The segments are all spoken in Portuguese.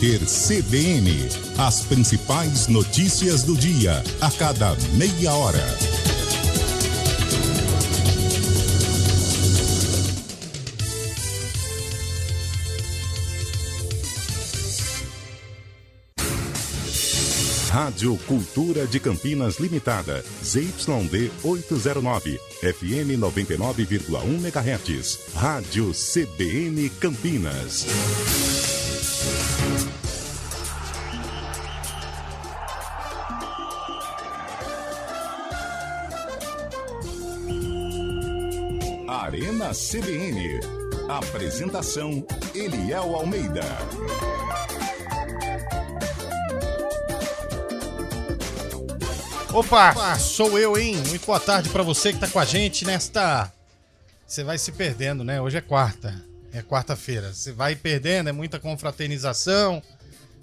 Repórter CBN. As principais notícias do dia, a cada meia hora. Rádio Cultura de Campinas Limitada, ZYD 809, FM 99,1 MHz. Rádio CBN Campinas. Arena CBN. Apresentação: Eliel Almeida. Opa, sou eu, hein? Muito boa tarde pra você que tá com a gente nesta... Você vai se perdendo, né? Hoje é quarta-feira. Você vai perdendo, é muita confraternização,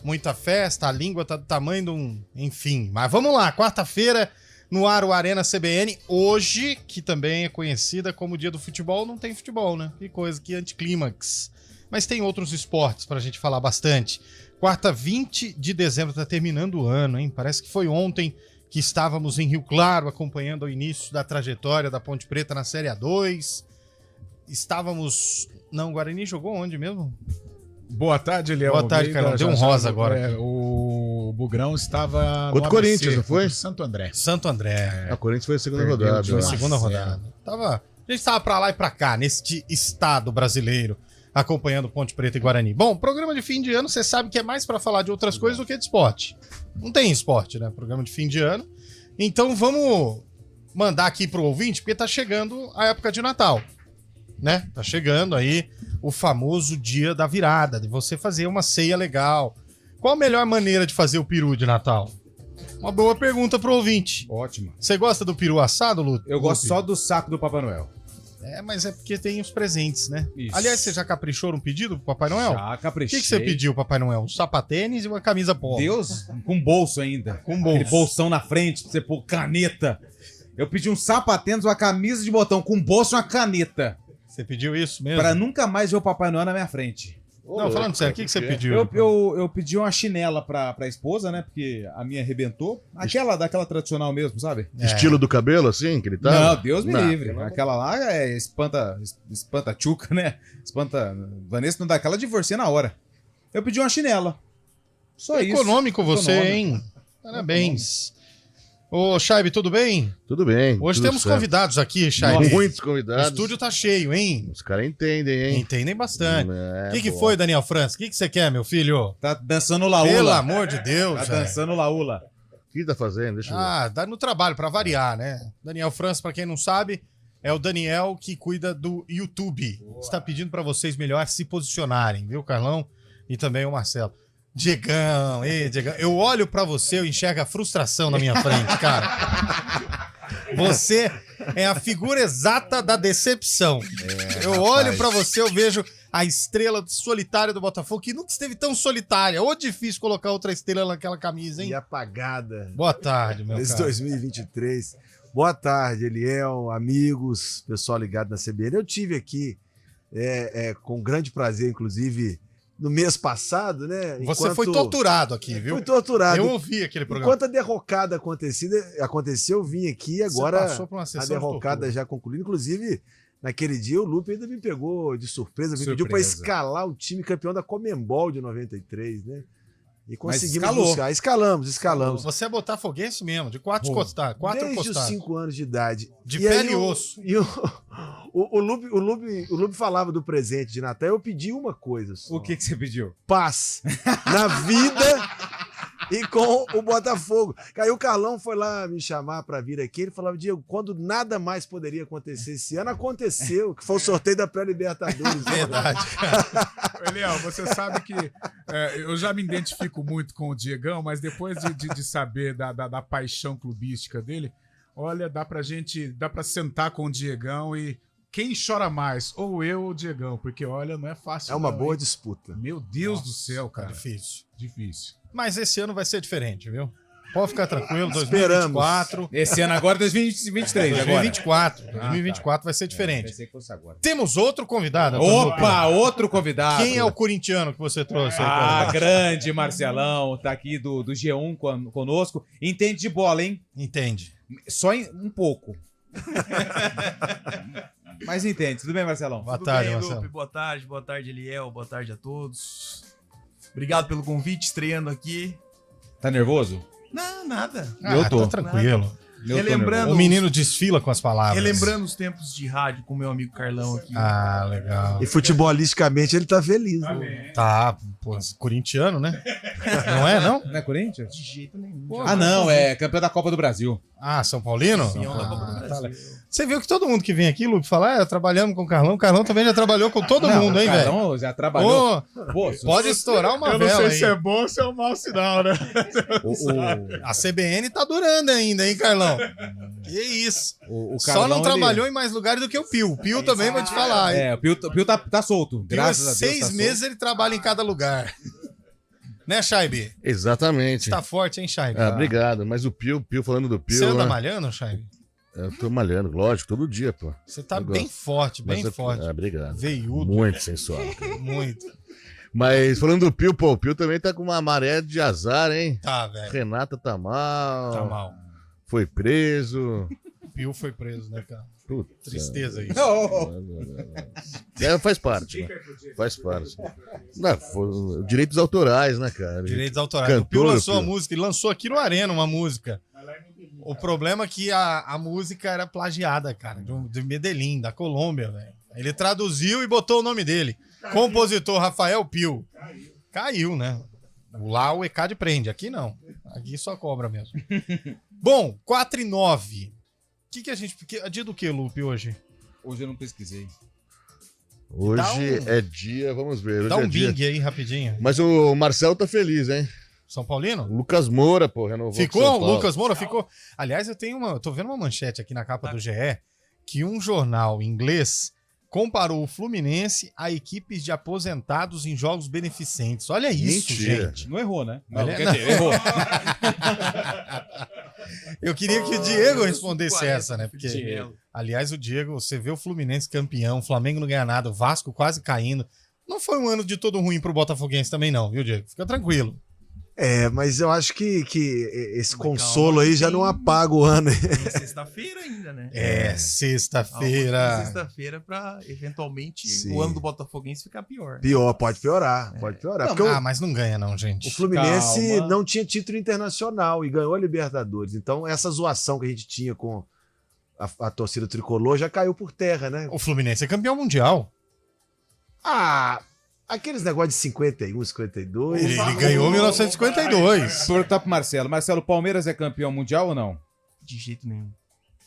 muita festa, a língua tá do tamanho de um... Enfim, mas vamos lá, quarta-feira, no ar o Arena CBN. Hoje, que também é conhecida como Dia do Futebol, não tem futebol, né? Que coisa, que anticlímax. Mas tem outros esportes pra gente falar bastante. Quarta, 20 de dezembro, tá terminando o ano, hein? Parece que foi ontem que estávamos em Rio Claro, acompanhando o início da trajetória da Ponte Preta na Série A2. Estávamos... Não, o Guarani jogou onde mesmo? Boa tarde, Eliel. Boa tarde, Carol. Deu um rosa agora. O Bugrão estava contra o Corinthians, não foi? Santo André. Santo André. O Corinthians foi a segunda rodada. Foi a segunda rodada. A gente estava pra lá e pra cá, neste estado brasileiro, acompanhando Ponte Preta e Guarani. Bom, programa de fim de ano, você sabe que é mais pra falar de outras coisas do que de esporte. Não tem esporte, né? Programa de fim de ano. Então vamos mandar aqui pro ouvinte, porque tá chegando a época de Natal, né? Tá chegando aí o famoso dia da virada, de você fazer uma ceia legal. Qual a melhor maneira de fazer o peru de Natal? Uma boa pergunta pro ouvinte. Ótimo. Você gosta do peru assado, Lúcio? Eu gosto só do saco do Papai Noel. É, mas é porque tem os presentes, né? Isso. Aliás, você já caprichou um pedido pro Papai Noel? Já caprichei. O que você pediu, Papai Noel? Um sapatênis e uma camisa polo. Deus, com bolso ainda. Com bolso. Aquele bolsão na frente pra você pôr caneta. Eu pedi um sapatênis, uma camisa de botão com bolso e uma caneta. Você pediu isso mesmo? Pra nunca mais ver o Papai Noel na minha frente. Não, falando sério, o que você pediu? Eu pedi uma chinela pra esposa, né? Porque a minha arrebentou. Daquela tradicional mesmo, sabe? Estilo do cabelo, assim, que ele tá? Não, Deus me livre. Aquela lá é espanta tchuca, né? Espanta... Vanessa não dá aquela, divorcia na hora. Eu pedi uma chinela. Só isso. Econômico você, hein? Parabéns. Ô, Chaibe, tudo bem? Tudo bem. Hoje tudo temos certo. convidados aqui, Chaibe. Muitos O convidados. estúdio tá cheio, hein? Os caras entendem, hein? Entendem bastante. O que boa. foi, Daniel França? O que você quer, meu filho? Tá dançando laúla. Pelo amor de Deus, Tá velho. dançando laúla. O que tá fazendo? Deixa eu ver. Ah, dá no trabalho, pra variar, né? Daniel França, pra quem não sabe, é o Daniel que cuida do YouTube. Está pedindo pra vocês melhor se posicionarem, viu, Carlão? E também o Marcelo. Diegão, Diegão. Eu olho pra você, eu enxergo a frustração na minha frente, cara. Você é a figura exata da decepção. Eu olho pra você, eu vejo a estrela solitária do Botafogo, que nunca esteve tão solitária. Ou difícil colocar outra estrela naquela camisa, hein? E apagada. Boa tarde, meu Esse cara. 2023. Boa tarde, Eliel, amigos, pessoal ligado na CBN. Eu tive aqui com grande prazer, inclusive, no mês passado, né? Você foi torturado aqui, viu? Fui torturado. Eu ouvi aquele programa. Enquanto a derrocada aconteceu, eu vim aqui e agora passou por uma sessão a de derrocada tortura. já concluiu. Inclusive, naquele dia o Lupe ainda me pegou de surpresa, me pediu para escalar o time campeão da Comembol de 93, né? E conseguimos buscar. Escalamos. Você é botafoguense mesmo, de quatro costados. Desde os 5 anos de idade. De E pele aí e osso. O Lupe falava do presente de Natal, eu pedi uma coisa só. O que você pediu? Paz na vida e com o Botafogo. Aí o Carlão foi lá me chamar pra vir aqui, ele falava, Diego, quando nada mais poderia acontecer esse ano, aconteceu, que foi o sorteio da pré-Libertadores. Verdade. Eliel, você sabe que eu já me identifico muito com o Diegão, mas depois de saber da paixão clubística dele, olha, dá pra sentar com o Diegão e quem chora mais, ou eu ou o Diegão, porque olha, não é fácil. É uma não, boa hein? disputa. Meu Deus do céu, cara. Difícil. Difícil. Mas esse ano vai ser diferente, viu? Pode ficar tranquilo, Esperamos. 2024. Esse ano agora, 2023 agora. 2024 vai ser diferente. Pensei que fosse agora. Temos outro convidado. Opa, outro convidado. Quem é o corintiano que você trouxe aí? Ah, grande Marcelão, tá aqui do G1 conosco. Entende de bola, hein? Entende. Só um pouco. Mas entende. Tudo bem, Marcelão? Boa Tudo tarde, bem, Marcelo. Lupe? Boa tarde, Eliel. Boa tarde a todos. Obrigado pelo convite, estreando aqui. Tá nervoso? Não, nada. Eu tô. Tá tranquilo. Eu tô Relembrando- nervoso. O menino desfila com as palavras. Relembrando os tempos de rádio com meu amigo Carlão aqui. Ah, legal. E futebolisticamente ele tá feliz. Né? Tá, pô, corintiano, né? Não é, não? Não é Corinthians? De jeito nenhum. Ah, não, é campeão da Copa do Brasil. Ah, São Paulino? Campeão da Copa do tá Brasil. legal. Você viu que todo mundo que vem aqui, Lupe, fala, trabalhamos com o Carlão. O Carlão também já trabalhou com todo mundo, hein, velho? Carlão já trabalhou. Ô, Pô, pode estourar uma Eu não vela sei aí. se é bom ou se é um mau sinal, né? A CBN tá durando ainda, hein, Carlão? Que isso. o Só Carlão, não ele- trabalhou em mais lugares do que o Pio. O Pio também vou te falar, hein? É, o Pio tá solto. Pio, Graças a Deus. 6 tá meses ele trabalha em cada lugar. Né, Shaibi? Exatamente. Tá forte, hein, Shaibi? Ah, obrigado. Mas o Pio falando do Pio. Você anda né? malhando, Shaibi? Eu tô malhando, lógico, todo dia, pô. Você tá Eu bem gosto. forte, bem Mas forte. obrigado. Veiudo, Muito sensual. cara. muito. Mas falando do Pio, pô, o Pio também tá com uma maré de azar, hein? Tá, velho. Renata tá mal. Tá mal. Foi preso. O Pio foi preso, né, cara? Putz, Tristeza isso. faz parte, né? Faz parte. Não, direitos autorais, né, cara? Direitos autorais. O Pio Cantor, lançou a Pio. música, ele lançou aqui no Arena uma música. O problema é que a música era plagiada, cara, de Medellín, da Colômbia, velho. Ele traduziu e botou o nome dele. Compositor Rafael Pio. Caiu, né? Lá o ECAD prende, aqui não. Aqui só cobra mesmo. Bom, 4h09. Que a gente... É dia do que, Lupe, hoje? Hoje eu não pesquisei. Hoje Dá um- é dia, vamos ver. Hoje Dá é um dia. bing aí, rapidinho. Mas o Marcelo tá feliz, hein? São Paulino? O Lucas Moura, pô, renovou com Ficou? São O Paulo. Lucas Moura ficou. Aliás, eu tô vendo uma manchete aqui na capa do GE que um jornal inglês comparou o Fluminense a equipes de aposentados em jogos beneficentes. Olha isso, Mentira. gente. Não errou, né? Não, Olha- quer dizer, errou. Eu queria que o Diego respondesse 40, essa, né? Porque, Diego. aliás, o Diego, você vê o Fluminense campeão, o Flamengo não ganha nada, o Vasco quase caindo. Não foi um ano de todo ruim pro Botafoguense também, não, viu, Diego? Fica tranquilo. É, mas eu acho que esse Mas consolo calma, aí já tem- não apaga o ano. Tem sexta-feira ainda, né? É, sexta-feira. Sexta-feira pra, eventualmente, Sim. o ano do Botafoguense ficar pior. Pior, pode piorar, pode piorar. Não, Porque mas não ganha, não, gente. o Fluminense Calma. não tinha título internacional e ganhou a Libertadores. Então, essa zoação que a gente tinha com a torcida tricolor já caiu por terra, né? O Fluminense é campeão mundial. Ah, aqueles negócios de 51, 52. Ele ganhou em 1952. Perguntar pro Marcelo. Marcelo, o Palmeiras é campeão mundial ou não? De jeito nenhum.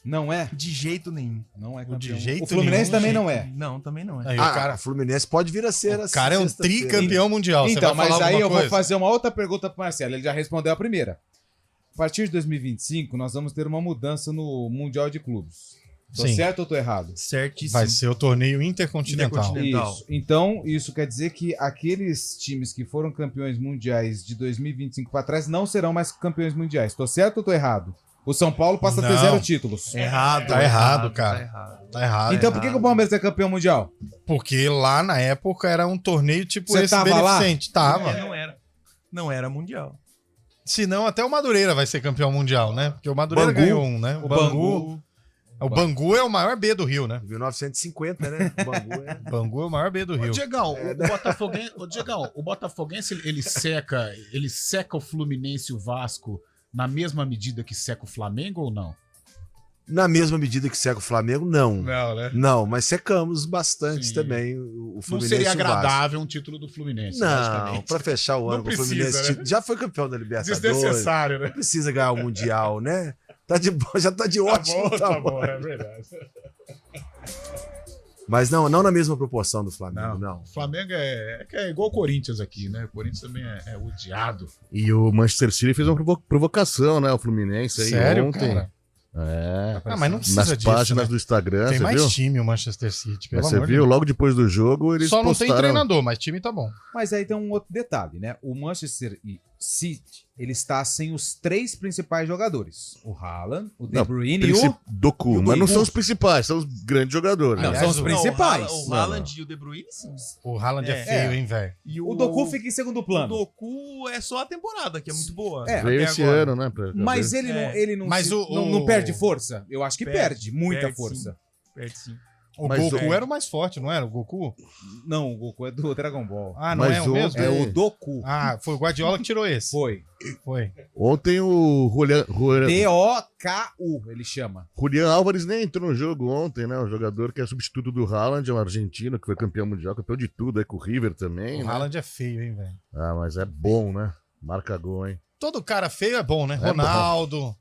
Não é? De jeito nenhum. Não é De campeão. jeito O Fluminense nenhum, também de não é. Não, também não é. Aí Ah, o cara, o Fluminense pode vir a ser o cara é um sexta-feira. tricampeão mundial. Você Então, vai mas falar aí alguma eu vou coisa? fazer uma outra pergunta pro Marcelo. Ele já respondeu a primeira. A partir de 2025, nós vamos ter uma mudança no Mundial de Clubes. Tô Sim. certo ou tô errado? Certíssimo. Vai ser o torneio intercontinental. Intercontinental. Isso. Então, isso quer dizer que aqueles times que foram campeões mundiais de 2025 para trás não serão mais campeões mundiais. Tô certo ou tô errado? O São Paulo passa a ter Não. 0 títulos. Errado. Tá errado, cara. Tá errado. Tá errado. Então, por que o Palmeiras é campeão mundial? Porque lá na época era um torneio tipo Você esse tava lá? beneficente. Tava. Não era. Não era mundial. Se não, até o Madureira vai ser campeão mundial, né? Porque o Madureira Bangu. ganhou um, né? O Bangu. O Bangu é o maior B do Rio, né? 1950, né? O Bangu é... Bangu é o maior B do Ô, Rio. Diegão, o Botafoguense ele seca o Fluminense e o Vasco na mesma medida que seca o Flamengo ou não? Na mesma medida que seca o Flamengo, não. Não, né? Não, mas secamos bastante Sim. também o Não Fluminense. seria e o Vasco. agradável um título do Fluminense, Não, logicamente. pra fechar o ano Não com o precisa, Fluminense. né? Já foi campeão da Libertadores. Desnecessário, né? Não precisa ganhar o Mundial, né? Tá de boa, já tá de ótimo tamanho. é verdade. Mas não na mesma proporção do Flamengo, não. O Flamengo é igual o Corinthians aqui, né? O Corinthians também é odiado. E o Manchester City fez uma provocação, né? O Fluminense aí Sério, ontem. cara? É. Ah, mas não precisa Nas disso, páginas né? do Instagram, Tem você mais viu? time o Manchester City, pelo Mas você amor de viu? Deus. Logo depois do jogo, eles Só não tem postaram... treinador, mas time tá bom. Mas aí tem um outro detalhe, né? O Manchester City, ele está sem os 3 principais jogadores. O Haaland, o De Não, Bruyne e o... Doku, o mas não Doku. são os principais, são os grandes jogadores. Não, né? são os principais. O Haaland e o De Bruyne, sim. O Haaland é É. feio, hein, velho? E O Doku fica em segundo O plano. Doku é só a temporada, que é muito boa. É, Veio até esse agora. ano, né? Mas ele É. não, Mas se- o- não perde força? Eu acho que perde, muita perde, força. Perde sim. O Mas Goku o- era o mais forte, não era? O Goku? Não, o Goku é do Dragon Ball. Ah, não Mas é o mesmo? É o Doku. Ah, foi o Guardiola que tirou esse. Foi. Ontem o D-O-K-U, ele chama. Julián Álvares nem entrou no jogo ontem, né? O jogador que é substituto do Haaland, é um argentino que foi campeão mundial, campeão de tudo, aí com o River também, O né? Haaland é feio, hein, velho? Ah, mas é bom, né? Marca gol, hein? Todo cara feio é bom, né? bom. Ronaldo,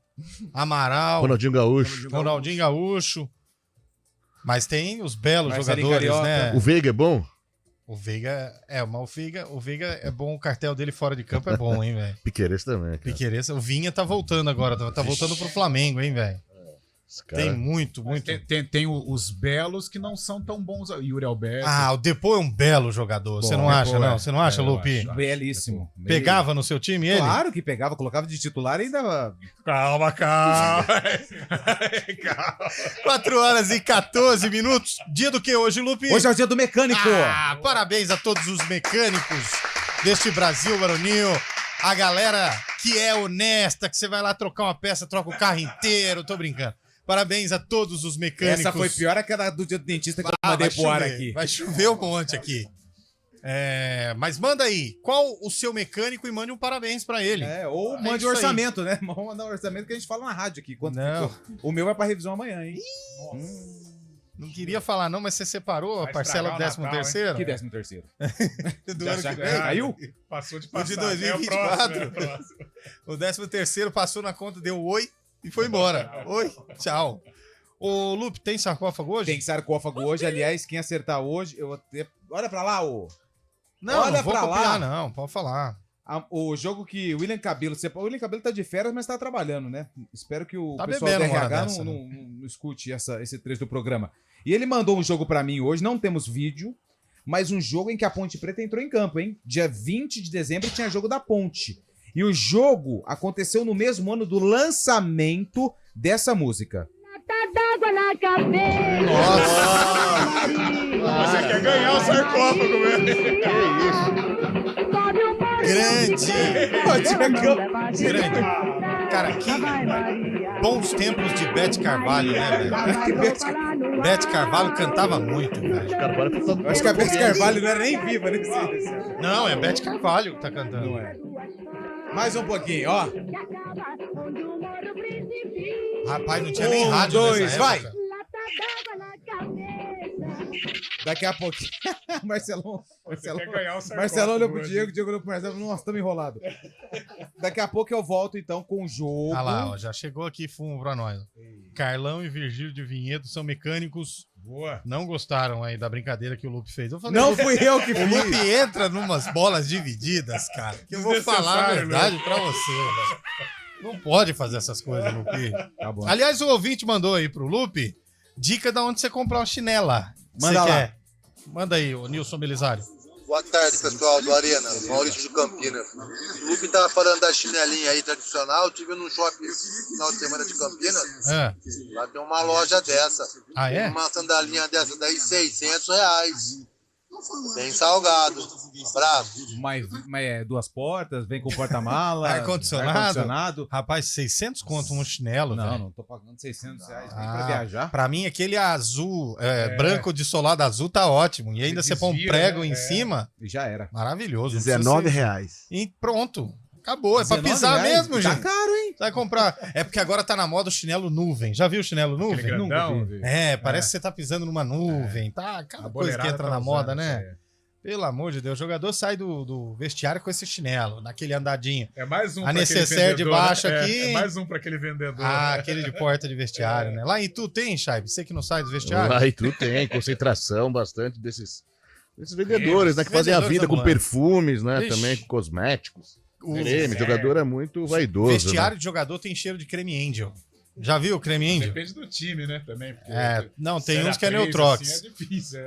Amaral, Ronaldinho Gaúcho. Ronaldinho Gaúcho. Mas tem os belos Marcelinho jogadores, Carioca. né? O Veiga é bom? O Veiga, mas o Veiga é bom, o cartel dele fora de campo é bom, hein, velho? Piqueires também, cara. Piqueires, o Vinha tá voltando agora, tá voltando pro Flamengo, hein, velho? Esse cara- Tem muito. Tem os belos que não são tão bons. Yuri Alberto. Ah, o Depô é um belo jogador, você não Depô acha, é. não? Você não acha, É, eu Lupi? acho. Belíssimo. Pegava no seu time ele? Claro que pegava, colocava de titular e ainda... Calma. 4 horas e 14 minutos. Dia do que hoje, Lupi? Hoje é o dia do mecânico. Ah, parabéns a todos os mecânicos deste Brasil varonil. A galera que é honesta, que você vai lá trocar uma peça, troca o carro inteiro. Tô brincando. Parabéns a todos os mecânicos. Essa foi pior que a do dia do dentista que eu Ah, mandei vai pro ar chover, aqui. vai chover um monte aqui. Mas manda aí, qual o seu mecânico e mande um parabéns pra ele. Ou É mande isso o aí. orçamento, né? Vamos mandar o orçamento que a gente fala na rádio aqui. Quanto Não. ficou. O meu vai pra revisão amanhã, hein? Não queria falar não, mas você separou a Vai parcela do estragar o 13º? Que 13º? Do Já- ano já que vem? caiu? Passou de O de passagem. 2024. É o próximo. O 13º passou na conta, deu oi e foi embora. Oi, tchau. Ô, Lupe, tem sarcófago hoje? Tem sarcófago hoje. Aliás, quem acertar hoje, eu vou ter... Olha pra lá, ô. Não, Olha não vou pra lá. copiar, não. Pode falar. O jogo que o William Cabelo... O William Cabelo tá de férias, mas tá trabalhando, né? Espero que o Tá pessoal do bebendo uma hora RH dessa, não escute esse trecho do programa. E ele mandou um jogo pra mim hoje, não temos vídeo, mas um jogo em que a Ponte Preta entrou em campo, hein? Dia 20 de dezembro tinha jogo da Ponte. E o jogo aconteceu no mesmo ano do lançamento dessa música. D'água na cabeça. Você quer ganhar o sarcófago, velho? Grande. Cara, que bons tempos de Bete Carvalho, né, velho? Bete Carvalho cantava muito, velho. Eu acho que a Beth Carvalho não era nem viva nesse Não, é Bete Carvalho que tá cantando. Não é. Mais um pouquinho, ó. Rapaz, não tinha nem 1, rádio 2, nessa vai! época. Daqui a pouquinho. Marcelão. Você quer ganhar o sarcófago. Marcelão olhou pro hoje. Diego olhou pro Marcelo. Nossa, estamos enrolados. Daqui a pouco eu volto então com o jogo. Ah lá, ó, já chegou aqui fumo pra nós. Carlão e Virgílio de Vinhedo são mecânicos. Boa. Não gostaram aí da brincadeira que o Lupe fez. Eu falei, Não o Lupe- fui eu que O fiz. Lupe entra numas bolas divididas, cara. Que eu vou falar a verdade pra você, velho. Não pode fazer essas coisas, Lupe. Tá bom. Aliás, o ouvinte mandou aí pro Lupe dica de onde você comprar uma chinela. Manda Você lá. quer? Manda aí, o Nilson Belisário. Boa tarde, pessoal do Arena. Maurício de Campinas. O Lupe tava falando da chinelinha aí tradicional. Eu tive num shopping esse final de semana de Campinas. É. Lá tem uma loja dessa. Ah, é? Uma sandalinha dessa daí, R$600. Bem salgado. Bravo. Mas é 2 portas, vem com porta-mala. Ar-condicionado? ar-condicionado. Rapaz, 600 conto um chinelo, Não, velho. não tô pagando R$600 nem Ah, pra viajar. Pra mim, aquele azul, branco de solado azul tá ótimo. E ainda você põe um desvia, prego né? em cima, E já era. maravilhoso. Não precisa ser- R$19. E pronto. Acabou. É pra pisar R$19? mesmo, Tá gente. caro, hein? Vai comprar. É porque agora tá na moda o chinelo nuvem. Já viu o chinelo Aquele nuvem? grandão. Nunca vi. Parece que você tá pisando numa nuvem. Tá aquela A coisa que boleirada entra tá na usando moda, isso né? aí. Pelo amor de Deus. O jogador sai do vestiário com esse chinelo, naquele andadinho. É mais um A pra aquele necessaire de vendedor, baixo né? aqui. É mais um pra aquele vendedor. Ah, né? aquele de porta de vestiário, né? Lá em Tu tem, Chaib? Você que não sai do vestiário? Lá e tudo tem, concentração bastante desses vendedores, né? Que fazem a Vendedores vida com ambulantes. perfumes, né? Ixi. Também com cosméticos. O Creme, jogador é muito vaidoso. vestiário Né? de jogador tem cheiro de creme Angel. Já viu o creme índio? Depende do time, né? Também. Porque Não, tem Série uns que é A3, Neutrox. assim, é difícil,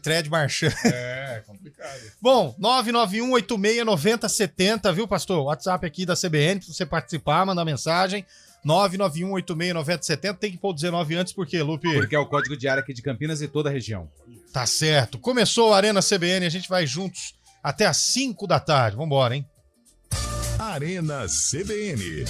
Thread marchando. É complicado. Bom, 991869070, viu, pastor? WhatsApp aqui da CBN, pra você participar, mandar mensagem. 991869070. Tem que pôr o 19 antes, por quê, Lupe? Porque é o código de área aqui de Campinas e toda a região. Tá certo. Começou a Arena CBN, a gente vai juntos até às 5 da tarde. Vambora, hein? Arena CBN.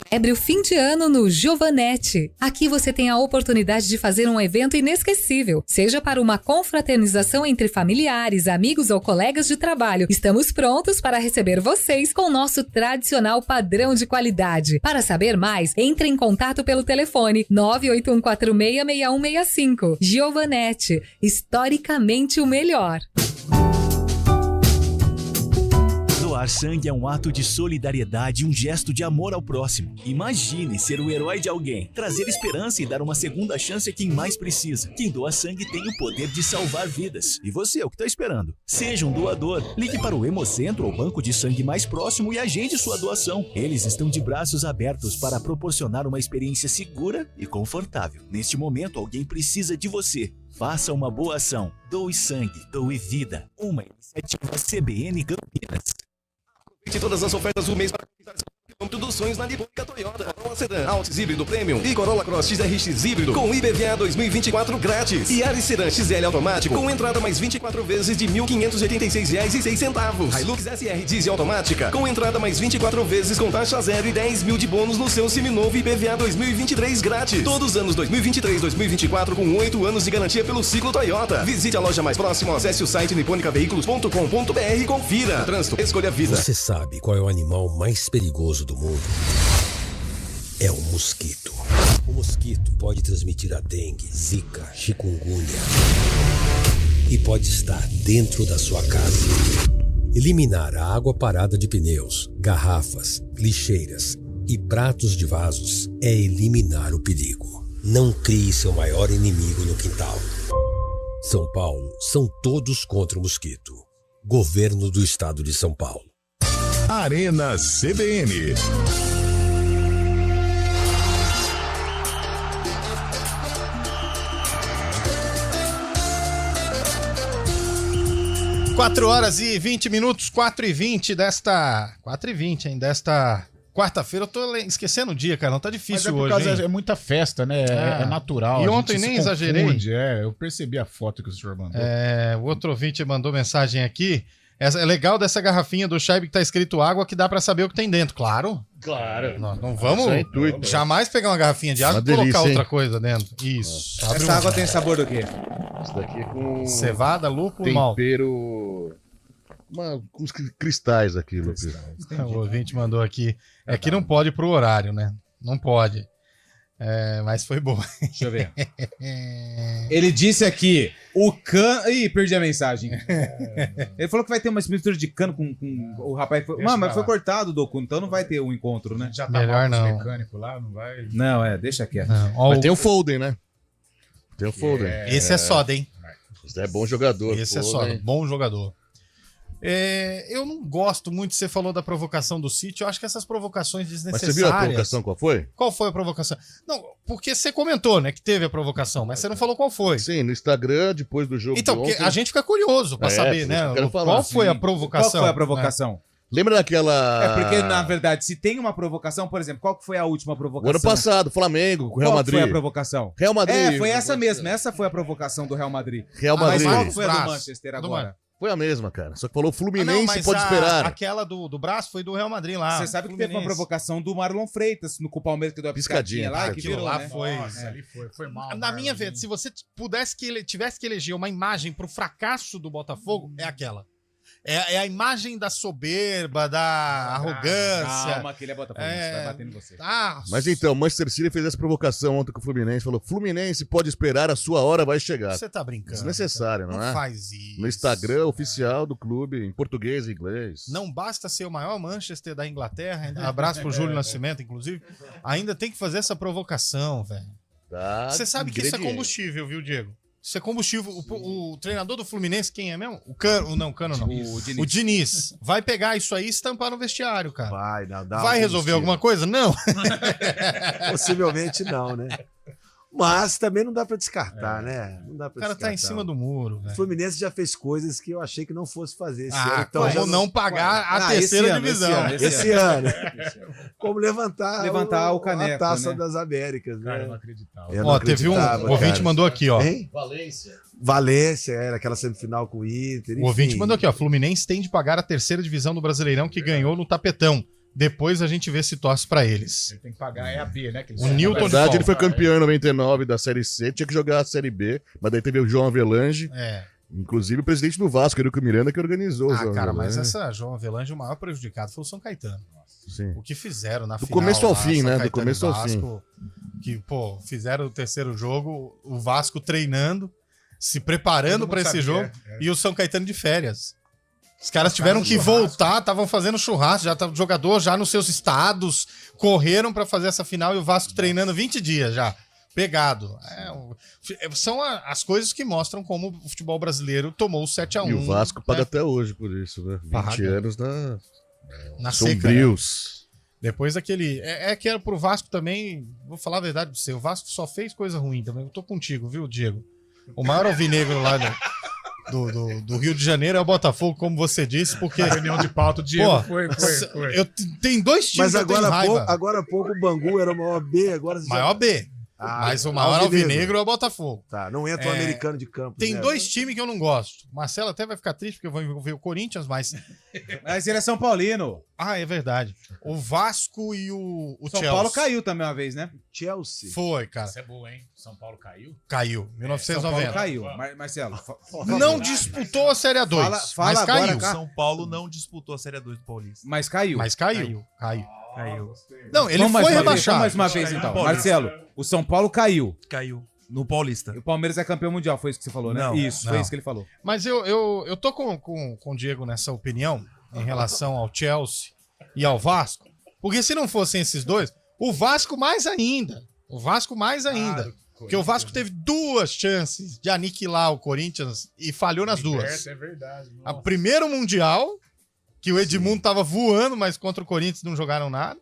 Celebre o fim de ano no Giovanetti. Aqui você tem a oportunidade de fazer um evento inesquecível, seja para uma confraternização entre familiares, amigos ou colegas de trabalho. Estamos prontos para receber vocês com nosso tradicional padrão de qualidade. Para saber mais, entre em contato pelo telefone 981466165. Giovanetti, historicamente o melhor. Doar sangue é um ato de solidariedade e um gesto de amor ao próximo. Imagine ser o herói de alguém, trazer esperança e dar uma segunda chance a quem mais precisa. Quem doa sangue tem o poder de salvar vidas. E você, o que está esperando? Seja um doador. Ligue para o Hemocentro ou banco de sangue mais próximo e agende sua doação. Eles estão de braços abertos para proporcionar uma experiência segura e confortável. Neste momento, alguém precisa de você. Faça uma boa ação. Doe sangue, doe vida. Uma iniciativa CBN Campinas. Aproveite todas as ofertas do mês para conquistar o quilômetro dos sonhos na Nipônica Toyota. Corolla Sedan, Altis híbrido Premium e Corolla Cross XRX híbrido com IPVA 2024 grátis. E Yaris Sedan XL automático com entrada mais 24 vezes de R$ 1.586,06. Hilux SR Diesel automática com entrada mais 24 vezes com taxa zero e 10 mil de bônus no seu seminovo IPVA 2023 grátis. Todos os anos 2023 2024 com 8 anos de garantia pelo ciclo Toyota. Visite a loja mais próxima, acesse o site niponicaveículos.com.br e confira. Trânsito, escolha a vida. Você sabe qual é o animal mais perigoso do mundo? É o mosquito. O mosquito pode transmitir a dengue, zika, chikungunya e pode estar dentro da sua casa. Eliminar a água parada de pneus, garrafas, lixeiras e pratos de vasos é eliminar o perigo. Não crie seu maior inimigo no quintal. São Paulo, são todos contra o mosquito. Governo do Estado de São Paulo. Arena CBN. Quatro horas e 20 minutos, 4h20 desta... 4h20, hein? Desta quarta-feira. Eu tô esquecendo o dia, cara. Não tá difícil Mas hoje, hein? É muita festa, né? É natural. E a ontem gente nem se exagerei. confunde, eu percebi a foto que o senhor mandou. O outro ouvinte mandou mensagem aqui. É legal dessa garrafinha do Scheibe que tá escrito água, que dá pra saber o que tem dentro. Claro. Claro. Não vamos jamais pegar uma garrafinha de água e colocar outra coisa dentro. Isso. Essa água tem sabor do quê? Isso daqui é com... cevada, lúpulo, malte. Tempero... com os cristais aqui, Lupe. O ouvinte mandou aqui. É que não pode pro horário, né? Não pode. Mas foi bom. Deixa eu ver. Ele disse aqui, o cano... Ih, perdi a mensagem. Ele falou que vai ter uma mistura de cano com o rapaz... Mas foi cortado, Doku, então não vai ter um encontro, né? Já tá melhor mal com os não. mecânicos lá, não vai... Não, deixa quieto. Mas tem o Foden, né? Tem o Foden. Esse é soda, hein? Esse é bom jogador. Esse é soda, bom jogador. Eu não gosto muito, você falou da provocação do City, eu acho que essas provocações Mas desnecessárias... você viu a provocação qual foi? Qual foi a provocação? Não, porque você comentou, né, que teve a provocação, mas você não falou qual foi. Sim, no Instagram, depois do jogo Então, de ontem... porque a gente fica curioso pra saber, né? Qual foi a provocação? Qual foi a provocação? Lembra daquela... Porque, na verdade, se tem uma provocação, por exemplo, qual que foi a última provocação? O ano passado, Flamengo, com o Real Qual Madrid. foi a provocação? Real Madrid. Foi essa mesma. Essa foi a provocação do Real Madrid. Real Madrid. Mas qual foi a do Manchester agora? Foi a mesma, cara. Só que falou Fluminense pode esperar. Aquela do braço foi do Real Madrid lá. Você sabe que teve uma provocação do Marlon Freitas com o Palmeiras que deu a piscadinha lá, que virou, lá né? foi. Nossa, ali foi mal. Na minha vez, se você tivesse que eleger uma imagem pro fracasso do Botafogo, é aquela. É a imagem da soberba, da arrogância. Calma, que ele é Botafogo, vai bater em você. Mas então, o Manchester City fez essa provocação ontem com o Fluminense. Falou, Fluminense pode esperar, a sua hora vai chegar. Você tá brincando. Desnecessário, não é? Não faz isso. No Instagram oficial do clube, em português e inglês. Não basta ser o maior Manchester da Inglaterra. Abraço pro Júlio Nascimento, inclusive. Ainda tem que fazer essa provocação, velho. Você sabe que isso é combustível, viu, Diego? Isso é combustível. O treinador do Fluminense, quem é mesmo? O Cano não. O Diniz. Vai pegar isso aí e estampar no vestiário, cara. Vai resolver alguma coisa? Não. Possivelmente não, né? Mas também não dá pra descartar, né? Não dá pra O cara tá em cima do muro, velho. O Fluminense já fez coisas que eu achei que não fosse fazer esse Ah, ano. Então como já não pagar a terceira divisão. Esse ano. Como levantar o caneco, a Taça né? das Américas, né? Cara, eu não acreditava. Ó, teve um ouvinte mandou aqui, ó. Hein? Valência, era aquela semifinal com o Inter. O ouvinte enfim. mandou aqui, ó. Fluminense tem de pagar a terceira divisão do Brasileirão que ganhou no tapetão. Depois a gente vê se torce pra eles. Ele tem que pagar a B, né? O Newton Na de verdade, Paula. ele foi campeão em 99 da Série C, tinha que jogar a Série B, mas daí teve o João Avelange, inclusive o presidente do Vasco, Eurico Miranda, que organizou o João cara, mas Avelange. essa João Avelange, o maior prejudicado foi o São Caetano. Sim. O que fizeram na Do final. começo ao lá, fim, São né? Do Caetano começo e ao fim. Vasco, que, pô, fizeram o terceiro jogo, o Vasco treinando, se preparando Todo pra mundo esse sabia, jogo, e o São Caetano de férias. Os caras tiveram que churrasco. voltar, estavam fazendo churrasco, já tava jogador já nos seus estados, correram pra fazer essa final e o Vasco treinando 20 dias já, pegado. São as coisas que mostram como o futebol brasileiro tomou o 7-1. E o Vasco paga né? até hoje por isso, né? 20 Paga. anos Na seca, sombrios. né? Depois daquele... que era pro Vasco também, vou falar a verdade pra você, o Vasco só fez coisa ruim também. Eu tô contigo, viu, Diego? O maior alvinegro lá do Rio de Janeiro é o Botafogo, como você disse, porque... A reunião de pauta, o Diego foi. Tem dois times Mas que eu tenho raiva. agora há pouco o Bangu era o maior B, agora... Maior B. Mas o maior alvinegro é o Botafogo. Tá, não entra o americano de campo. Tem né? dois times que eu não gosto. Marcelo até vai ficar triste porque eu vou envolver o Corinthians, mas... Mas ele é São Paulino. Ah, é verdade. O Vasco e o São Chelsea. Paulo caiu também uma vez, né? Chelsea. Foi, cara. Isso é boa, hein? São Paulo caiu? Caiu, São 1990. Paulo caiu. Marcelo, Não disputou a Série A2, Fala mas agora, caiu. cara. São Paulo não disputou a Série 2 do Paulista. Mas caiu. Mas caiu. Não, Não, ele foi rebaixado. Vamos mais uma vez, então. Marcelo, o São Paulo caiu. Caiu. No Paulista. E o Palmeiras é campeão mundial, foi isso que você falou, né? Não, Isso, não. foi isso que ele falou. Mas eu tô com o Diego nessa opinião em relação ao Chelsea e ao Vasco, porque se não fossem esses dois, o Vasco mais ainda. Porque o Vasco teve duas chances de aniquilar o Corinthians e falhou nas duas. É verdade. A primeiro Mundial, que o Edmundo tava voando, mas contra o Corinthians não jogaram nada.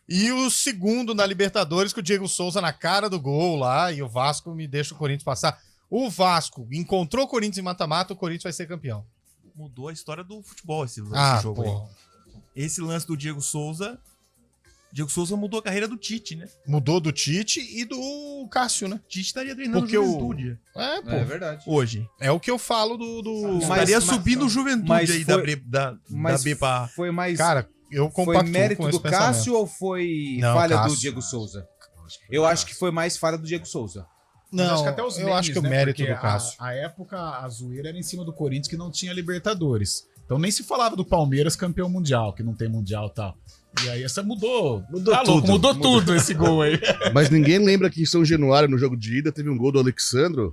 E o segundo na Libertadores, que o Diego Souza na cara do gol lá, e o Vasco me deixa o Corinthians passar. O Vasco encontrou o Corinthians em mata-mata, o Corinthians vai ser campeão. Mudou a história do futebol esse jogo pô. aí. Esse lance do Diego Souza mudou a carreira do Tite, né? Mudou do Tite e do Cássio, né? Tite estaria treinando Porque o Juventude. pô. É verdade. Hoje. É o que eu falo do... Estaria subindo o Juventude mas aí foi- da B pra A. Foi mais. Cara, eu foi compactuo mérito com esse do Cássio pensamento. ou foi Não, falha Cássio. do Diego Souza? Eu acho que foi mais falha do Diego Souza. Mas Não, acho que até os eu memes, acho que o né? mérito Porque do Cássio. A época, a zoeira era em cima do Corinthians, que não tinha Libertadores. Então nem se falava do Palmeiras campeão mundial, que não tem mundial e tal. E aí essa mudou. Mudou Tá tudo. louco, mudou tudo esse gol aí. Mas ninguém lembra que em São Januário, no jogo de ida, teve um gol do Alexandro,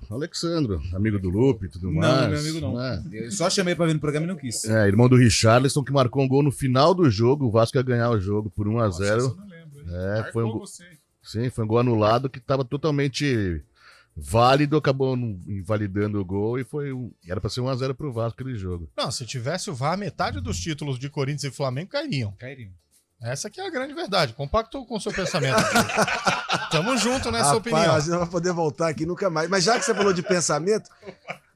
amigo do Lupe e tudo mais. Não, meu amigo não. né? Eu só chamei pra vir no programa e não quis. É, irmão do Richarlison, que marcou um gol no final do jogo, o Vasco ia ganhar o jogo por 1-0. Nossa, eu não lembro. Hein? Foi um Marcou gol. você. Sim, foi um gol anulado que estava totalmente válido, acabou invalidando o gol e era pra ser 1-0 pro Vasco aquele jogo. Não, se tivesse o VAR, metade dos títulos de Corinthians e Flamengo cairiam. Cairiam. Essa que é a grande verdade. Compacto com o seu pensamento. Tamo junto nessa Rapaz, opinião. a gente não vai poder voltar aqui nunca mais. Mas já que você falou de pensamento,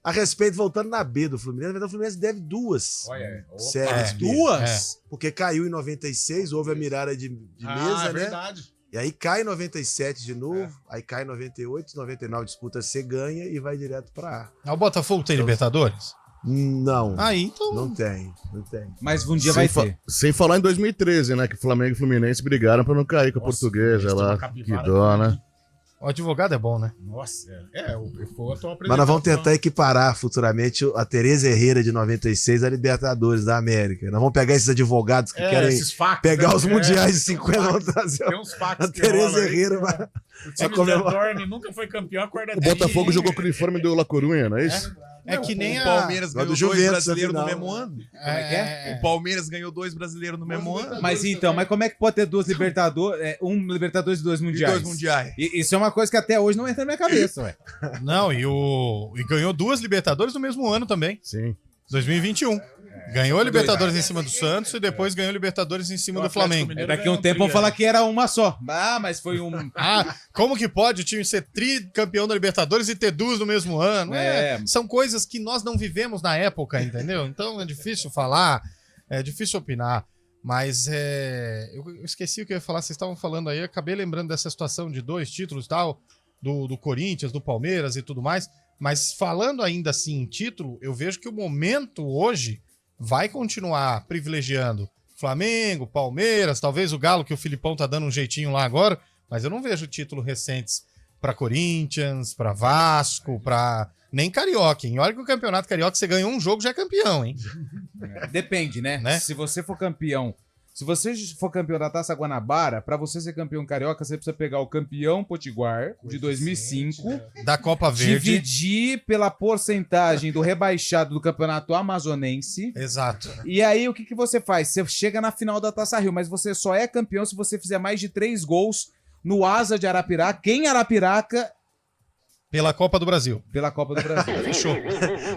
a respeito, voltando na B do Fluminense, na verdade, o Fluminense deve duas Olha, opa. séries B. Duas? Porque caiu em 96, houve a mirada de mesa, É né? verdade. E aí cai em 97 de novo, aí cai em 98, 99 disputa C, ganha e vai direto pra A. O Botafogo tem Libertadores? Não. Aí, então... Não tem. Mas um dia vai ter. Sem falar em 2013, né? Que Flamengo e Fluminense brigaram pra não cair com a Nossa, Portuguesa eles lá. têm uma Que capivara dó, né? O advogado é bom, né? Nossa, foi a tua Mas nós vamos tentar equiparar futuramente a Tereza Herrera de 96 à Libertadores da América. Nós vamos pegar esses advogados que querem esses fax, pegar né? os mundiais de 50 e vamos trazer Tem uns fax a que Tereza rola aí. Herrera. O time da dorme nunca foi campeão, acorda O Botafogo jogou com o uniforme do La Corunha, não é isso? É que nem o Palmeiras ganhou 2 brasileiros no afinal. mesmo ano. Como é que é? O Palmeiras ganhou 2 brasileiros no mesmo ano. Mas como é que pode ter 2 Libertadores, um Libertadores e 2 Mundiais? 2 mundiais. Isso é uma coisa que até hoje não entra na minha cabeça, ué. Não, e ganhou 2 Libertadores no mesmo ano também. Sim. 2021. Ganhou a Libertadores em cima do Santos e depois ganhou a Libertadores em cima do Flamengo. Daqui a um tempo vão falar que era uma só. Ah, mas foi um... Como que pode o time ser tricampeão da Libertadores e ter 2 no mesmo ano? São coisas que nós não vivemos na época, entendeu? Então é difícil falar, é difícil opinar. Mas eu esqueci o que eu ia falar, vocês estavam falando aí, acabei lembrando dessa situação de 2 títulos e tal, do Corinthians, do Palmeiras e tudo mais. Mas falando ainda assim em título, eu vejo que o momento hoje vai continuar privilegiando Flamengo, Palmeiras, talvez o Galo, que o Filipão tá dando um jeitinho lá agora, mas eu não vejo títulos recentes para Corinthians, para Vasco, para nem Carioca, hein? Olha que o Campeonato Carioca você ganhou um jogo já é campeão, hein? Depende, né? Se você for campeão da Taça Guanabara, pra você ser campeão carioca, você precisa pegar o campeão Potiguar de 2005, da Copa Verde, dividir pela porcentagem do rebaixado do Campeonato Amazonense. Exato. E aí o que você faz? Você chega na final da Taça Rio, mas você só é campeão se você fizer mais de 3 gols no Asa de Arapiraca, em Arapiraca. Pela Copa do Brasil. Pela Copa do Brasil. Fechou.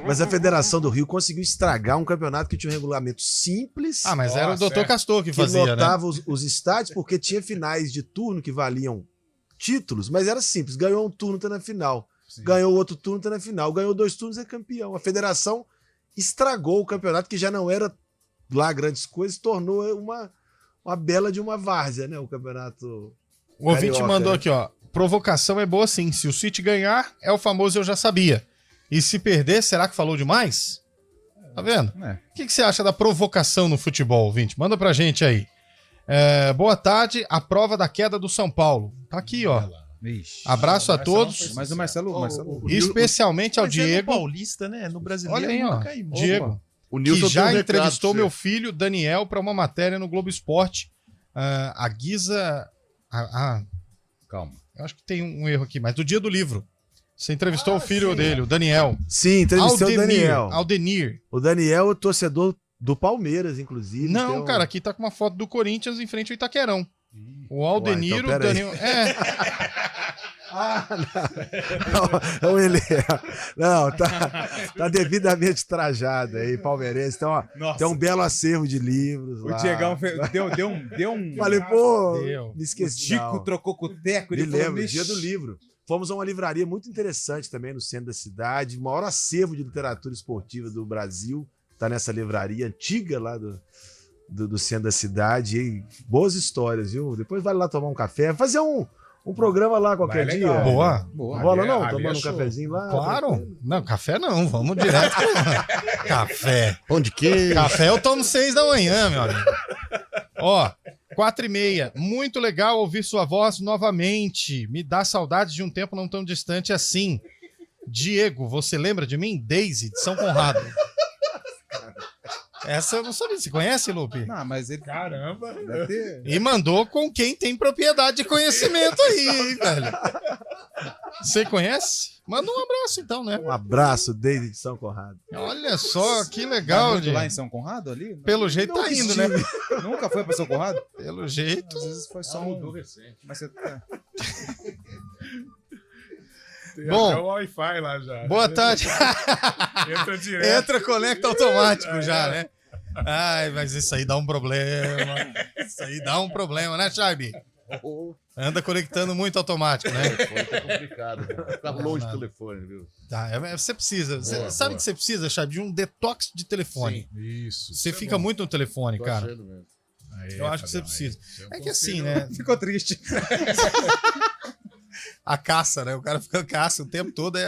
Mas a Federação do Rio conseguiu estragar um campeonato que tinha um regulamento simples. Mas era o Dr. Castor que fazia, né? lotava os estádios, porque tinha finais de turno que valiam títulos, mas era simples. Ganhou um turno, tá na final. Sim. Ganhou outro turno, tá na final. Ganhou 2 turnos, é campeão. A Federação estragou o campeonato, que já não era lá grandes coisas, tornou uma bela de uma várzea, né? O campeonato. O ouvinte mandou aqui, ó. Provocação é boa sim. Se o City ganhar, é o famoso eu já sabia. E se perder, será que falou demais? Tá vendo? O que você acha da provocação no futebol, ouvinte? Manda pra gente aí. Boa tarde, a prova da queda do São Paulo. Tá aqui, ó. Abraço a todos. Mas o Marcelo. Especialmente ao Diego. No Paulista, né? No brasileiro. Olha aí, ó. Diego. O que já entrevistou meu filho, Daniel, para uma matéria no Globo Esporte. A Guisa... Calma. Eu acho que tem um erro aqui, mas do dia do livro. Você entrevistou o filho dele, o Daniel. Sim, entrevistei o Daniel. Aldenir. O Daniel é torcedor do Palmeiras, inclusive. Não, cara, aqui tá com uma foto do Corinthians em frente ao Itaquerão. O Aldenir, então, o Daniel... Não, ele não, tá devidamente trajado aí, palmeirense. Então, ó, tem um belo acervo de livros. O Diegão deu um. Falei, me esqueci. O Tico trocou com o Teco. Me lembro, dia do livro. Fomos a uma livraria muito interessante também no centro da cidade, o maior acervo de literatura esportiva do Brasil. Tá nessa livraria antiga lá do centro da cidade. E boas histórias, viu? Depois vale lá tomar um café, fazer um programa lá qualquer dia. Boa. Rola não? Tomando um cafezinho lá? Claro. Não, café não. Vamos direto. Café. Pão de queijo. Café eu tomo 6 da manhã, meu amigo. Ó, 4h30. Muito legal ouvir sua voz novamente. Me dá saudades de um tempo não tão distante assim. Diego, você lembra de mim? Daisy, de São Conrado. Essa eu não sabia. Você conhece, Lupe? Não, mas ele... Caramba. E mandou com quem tem propriedade de conhecimento aí, hein, velho? Você conhece? Manda um abraço, então, né? Um abraço, Daisy de São Conrado. Olha só, que legal. Tá lá em São Conrado, ali? Pelo jeito tá indo, né? Nunca foi pra São Conrado? Pelo jeito. Às vezes foi só mudou recente. Mas você... Tem Bom, até o Wi-Fi lá já. Boa tarde. Entra direto. Entra, conecta automático já, né? Ai, mas isso aí dá um problema. Isso aí dá um problema, né, Chaibi? Anda conectando muito automático, né? É complicado, cara. Ficar longe do telefone, viu? Tá, você precisa. Você sabe que você precisa, Chaibi, de um detox de telefone. Sim, isso. Você fica muito no telefone, cara. Aí, eu acho que você precisa. É que assim, né? Ficou triste. A caça, né? O cara fica caça o tempo todo.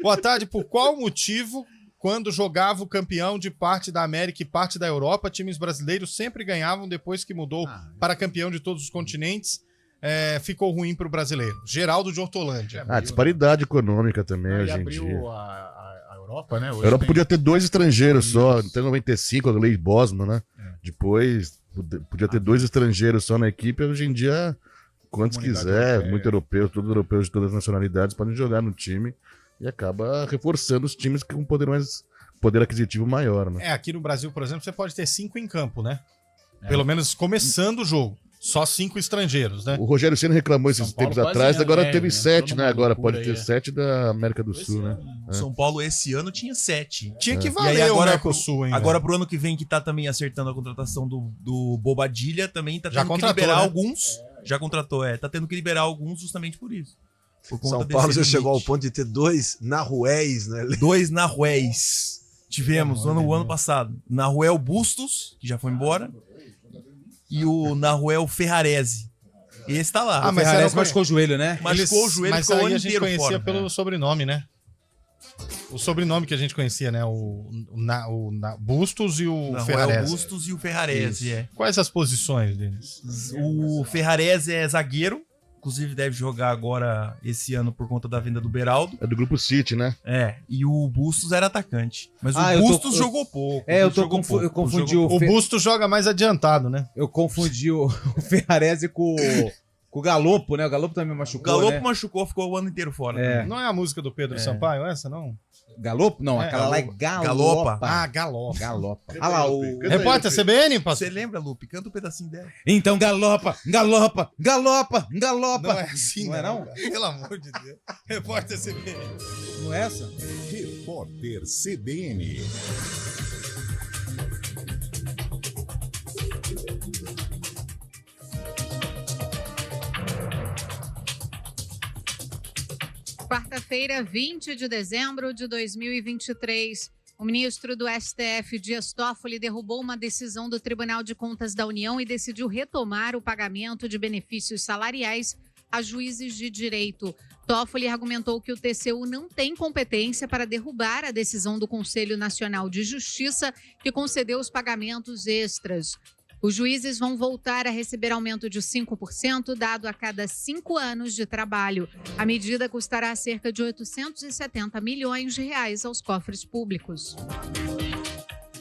Boa tarde. Por qual motivo, quando jogava o campeão de parte da América e parte da Europa, times brasileiros sempre ganhavam depois que mudou para campeão de todos os continentes? Ficou ruim para o brasileiro. Geraldo de Hortolândia. Disparidade econômica também, hoje em dia. Abriu a Europa, né? Hoje a Europa podia ter 2 estrangeiros só. Até 95, a lei Bosman, né? Depois, podia ter 2 estrangeiros só na equipe. Hoje em dia, quantos Comunidade quiser, europeia. muito europeu, todos europeus de todas as nacionalidades podem jogar no time e acaba reforçando os times com poder aquisitivo maior, né? Aqui no Brasil, por exemplo, você pode ter 5 em campo, né? Pelo menos começando o jogo. Só 5 estrangeiros, né? O Rogério Ceni reclamou esses tempos quase atrás, ano, agora né? teve Entrou 7, né? numa Agora loucura pode ter aí, 7 da América do Sul, né? São Paulo esse ano tinha 7. Tinha que E valer aí agora o Mercosul, hein? Agora velho? pro ano que vem, que tá também acertando a contratação do Bobadilha, também tá Já tendo que contratou, liberar né? alguns. Já contratou, tá tendo que liberar alguns justamente por isso. Por conta São Paulo desse já chegou ao limite. ponto de ter 2 Naruéis, né? 2 Naruéis. Tivemos no ano passado. Naruel Bustos, que já foi embora. E o Naruel Ferrarese. Esse tá lá. mas Ferrarese machucou o joelho, né? Machucou o joelho, Mas ficou o aí ano a gente inteiro conhecia fora. pelo sobrenome, né? O sobrenome que a gente conhecia, né? O Bustos e o Naruel Ferrarese. Bustos e o Ferrarese, Isso. é. Quais as posições deles? O Ferrarese é zagueiro. Inclusive deve jogar agora esse ano por conta da venda do Beraldo. É do Grupo City, né? É, e o Bustos era atacante. Mas Ah, o eu tô- Bustos eu- jogou pouco. É, eu Jogou confundi o O Bustos joga mais adiantado, né? Eu confundi o Ferrarese com o Galopo, né? O Galopo também O machucou, Galopo né? machucou, ficou o ano inteiro fora. É. Não é a música do Pedro Sampaio, essa, não? Galopo? Não, É, aquela lá é Galopa. Galopa. Ah, Galopa. Galopa. Ah lá, o... Repórter CBN, Você pastor? lembra, Lupe? Canta um pedacinho dela. Então galopa, galopa, galopa, galopa. Não é assim, Não é não? cara. Pelo amor de Deus. Repórter CBN. Não é essa? Repórter CBN. Quarta-feira, 20 de dezembro de 2023. O ministro do STF, Dias Toffoli, derrubou uma decisão do Tribunal de Contas da União e decidiu retomar o pagamento de benefícios salariais a juízes de direito. Toffoli argumentou que o TCU não tem competência para derrubar a decisão do Conselho Nacional de Justiça, que concedeu os pagamentos extras. Os juízes vão voltar a receber aumento de 5% dado a cada 5 anos de trabalho. A medida custará cerca de 870 milhões de reais aos cofres públicos.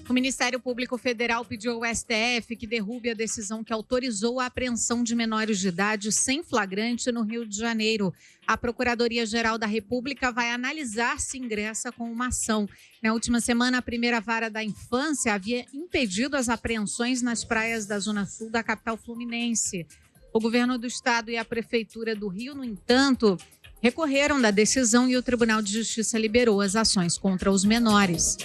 O Ministério Público Federal pediu ao STF que derrube a decisão que autorizou a apreensão de menores de idade sem flagrante no Rio de Janeiro. A Procuradoria-Geral da República vai analisar se ingressa com uma ação. Na última semana, a primeira vara da infância havia impedido as apreensões nas praias da Zona Sul da capital fluminense. O governo do estado e a Prefeitura do Rio, no entanto, recorreram da decisão e o Tribunal de Justiça liberou as ações contra os menores.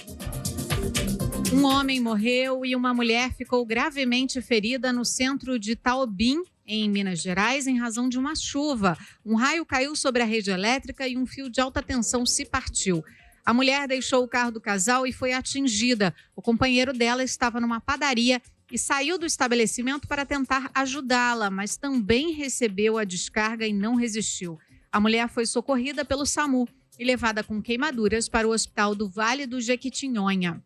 Um homem morreu e uma mulher ficou gravemente ferida no centro de Taobim, em Minas Gerais, em razão de uma chuva. Um raio caiu sobre a rede elétrica e um fio de alta tensão se partiu. A mulher deixou o carro do casal e foi atingida. O companheiro dela estava numa padaria e saiu do estabelecimento para tentar ajudá-la, mas também recebeu a descarga e não resistiu. A mulher foi socorrida pelo SAMU e levada com queimaduras para o hospital do Vale do Jequitinhonha.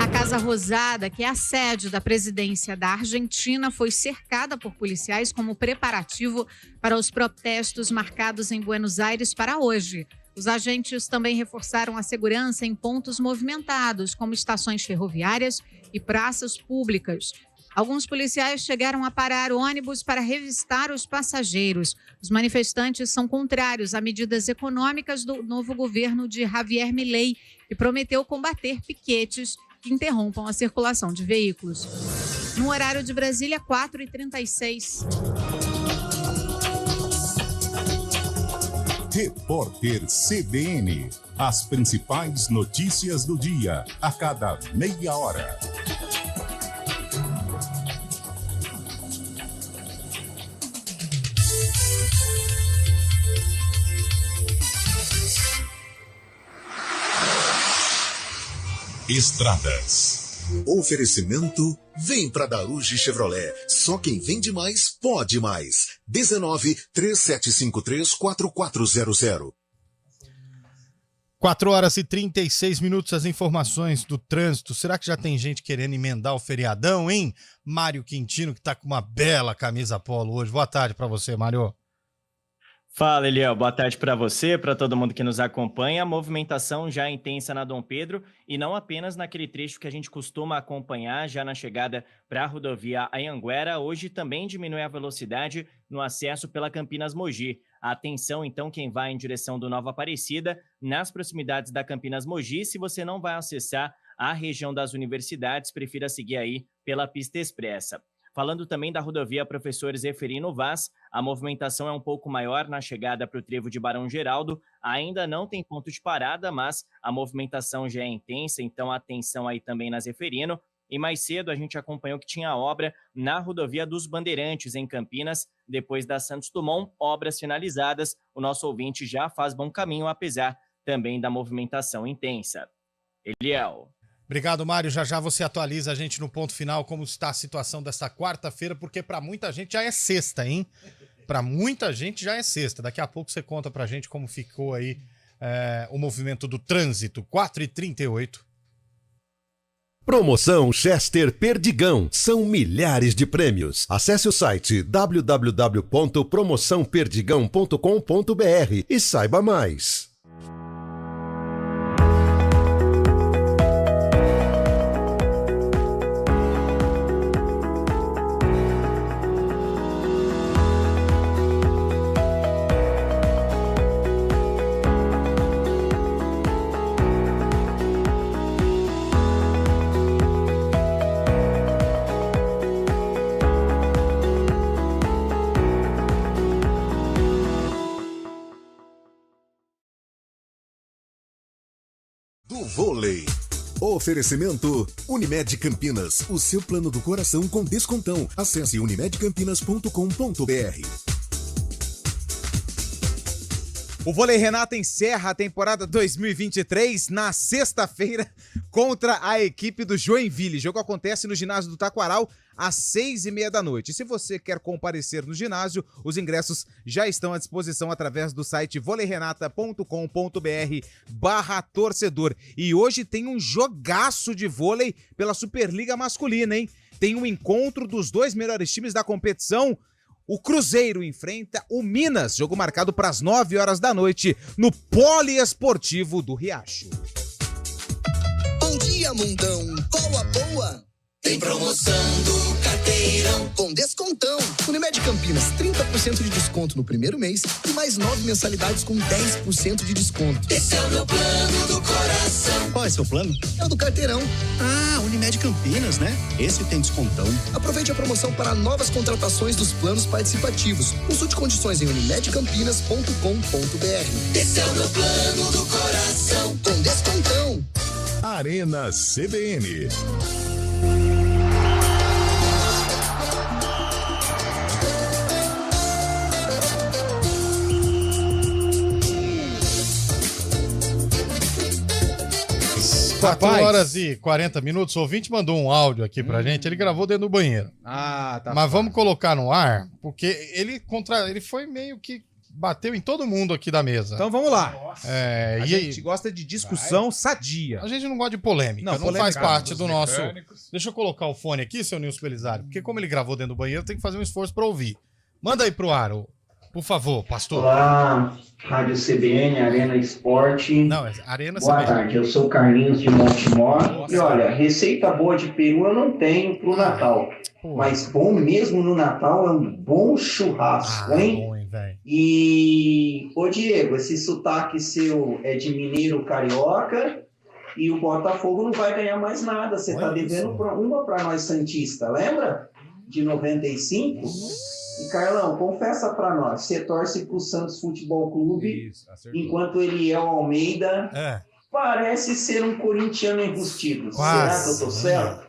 A Casa Rosada, que é a sede da presidência da Argentina, foi cercada por policiais como preparativo para os protestos marcados em Buenos Aires para hoje. Os agentes também reforçaram a segurança em pontos movimentados, como estações ferroviárias e praças públicas. Alguns policiais chegaram a parar ônibus para revistar os passageiros. Os manifestantes são contrários a medidas econômicas do novo governo de Javier Milei, que prometeu combater piquetes que interrompam a circulação de veículos. No horário de Brasília, 4h36. Repórter CBN. As principais notícias do dia, a cada meia hora. Estradas. Oferecimento vem pra Daruge Chevrolet. Só quem vende mais pode mais. 19-3753-4400. 4h36, as informações do trânsito. Será que já tem gente querendo emendar o feriadão, hein? Mário Quintino, que tá com uma bela camisa polo hoje. Boa tarde pra você, Mário. Fala, Eliel. Boa tarde para você, para todo mundo que nos acompanha. A movimentação já é intensa na Dom Pedro e não apenas naquele trecho que a gente costuma acompanhar já na chegada para a rodovia Anhanguera. Hoje também diminui a velocidade no acesso pela Campinas Mogi. Atenção, então, quem vai em direção do Nova Aparecida, nas proximidades da Campinas Mogi. Se você não vai acessar a região das universidades, prefira seguir aí pela pista expressa. Falando também da rodovia Professor Zeferino Vaz, a movimentação é um pouco maior na chegada para o trevo de Barão Geraldo. Ainda não tem ponto de parada, mas a movimentação já é intensa, então atenção aí também na Zeferino. E mais cedo a gente acompanhou que tinha obra na rodovia dos Bandeirantes, em Campinas, depois da Santos Dumont, obras finalizadas. O nosso ouvinte já faz bom caminho, apesar também da movimentação intensa. Eliel. Obrigado, Mário. Já já você atualiza a gente no ponto final como está a situação desta quarta-feira, porque para muita gente já é sexta, hein? Para muita gente já é sexta. Daqui a pouco você conta pra gente como ficou aí o movimento do trânsito. 4h38. Promoção Chester Perdigão. São milhares de prêmios. Acesse o site www.promoçãoperdigão.com.br e saiba mais. Vôlei. Oferecimento Unimed Campinas, o seu plano do coração com descontão. Acesse unimedcampinas.com.br. O Vôlei Renata encerra a temporada 2023 na sexta-feira contra a equipe do Joinville. O jogo acontece no ginásio do Taquaral às 6h30 da noite. E se você quer comparecer no ginásio, os ingressos já estão à disposição através do site voleirenata.com.br/torcedor. E hoje tem um jogaço de vôlei pela Superliga Masculina, hein? Tem um encontro dos dois melhores times da competição. O Cruzeiro enfrenta o Minas, jogo marcado para as 9h da noite, no Poliesportivo do Riacho. Bom dia, mundão. Qual a boa? Tem promoção do Carteirão com descontão. Unimed Campinas, 30% de desconto no primeiro mês e mais 9 mensalidades com 10% de desconto. Esse é o meu plano do coração. Qual é seu plano? É o do Carteirão. Ah, Unimed Campinas, né? Esse tem descontão. Aproveite a promoção para novas contratações dos planos participativos. Consulte condições em unimedcampinas.com.br. Esse é o meu plano do coração com descontão. Arena CBN. Rapaz. 4h40. O ouvinte mandou um áudio aqui pra gente. Ele gravou dentro do banheiro. Ah, tá. Mas vamos colocar no ar, porque ele foi meio que bateu em todo mundo aqui da mesa. Então vamos lá. A gente gosta de discussão sadia. A gente não gosta de polêmica. Não polêmica faz parte do nosso... mecânicos. Deixa eu colocar o fone aqui, seu Nilson Belisário, porque como ele gravou dentro do banheiro, tem que fazer um esforço pra ouvir. Manda aí pro ar, por favor, pastor. Olá, Rádio CBN, Arena Esporte. Não, Arena Boa CBN. tarde, eu sou o Carlinhos de Montemor. E olha, receita boa de peru eu não tenho pro Natal. Mas bom mesmo no Natal é um bom churrasco, hein? Bom, hein, velho? E, ô Diego, esse sotaque seu é de mineiro carioca e o Botafogo não vai ganhar mais nada. Você tá devendo uma pra nós Santista, lembra? De 95? E Carlão, confessa pra nós, você torce pro Santos Futebol Clube, enquanto Eliel Almeida parece ser um corintiano enrustido. Será que eu tô certo?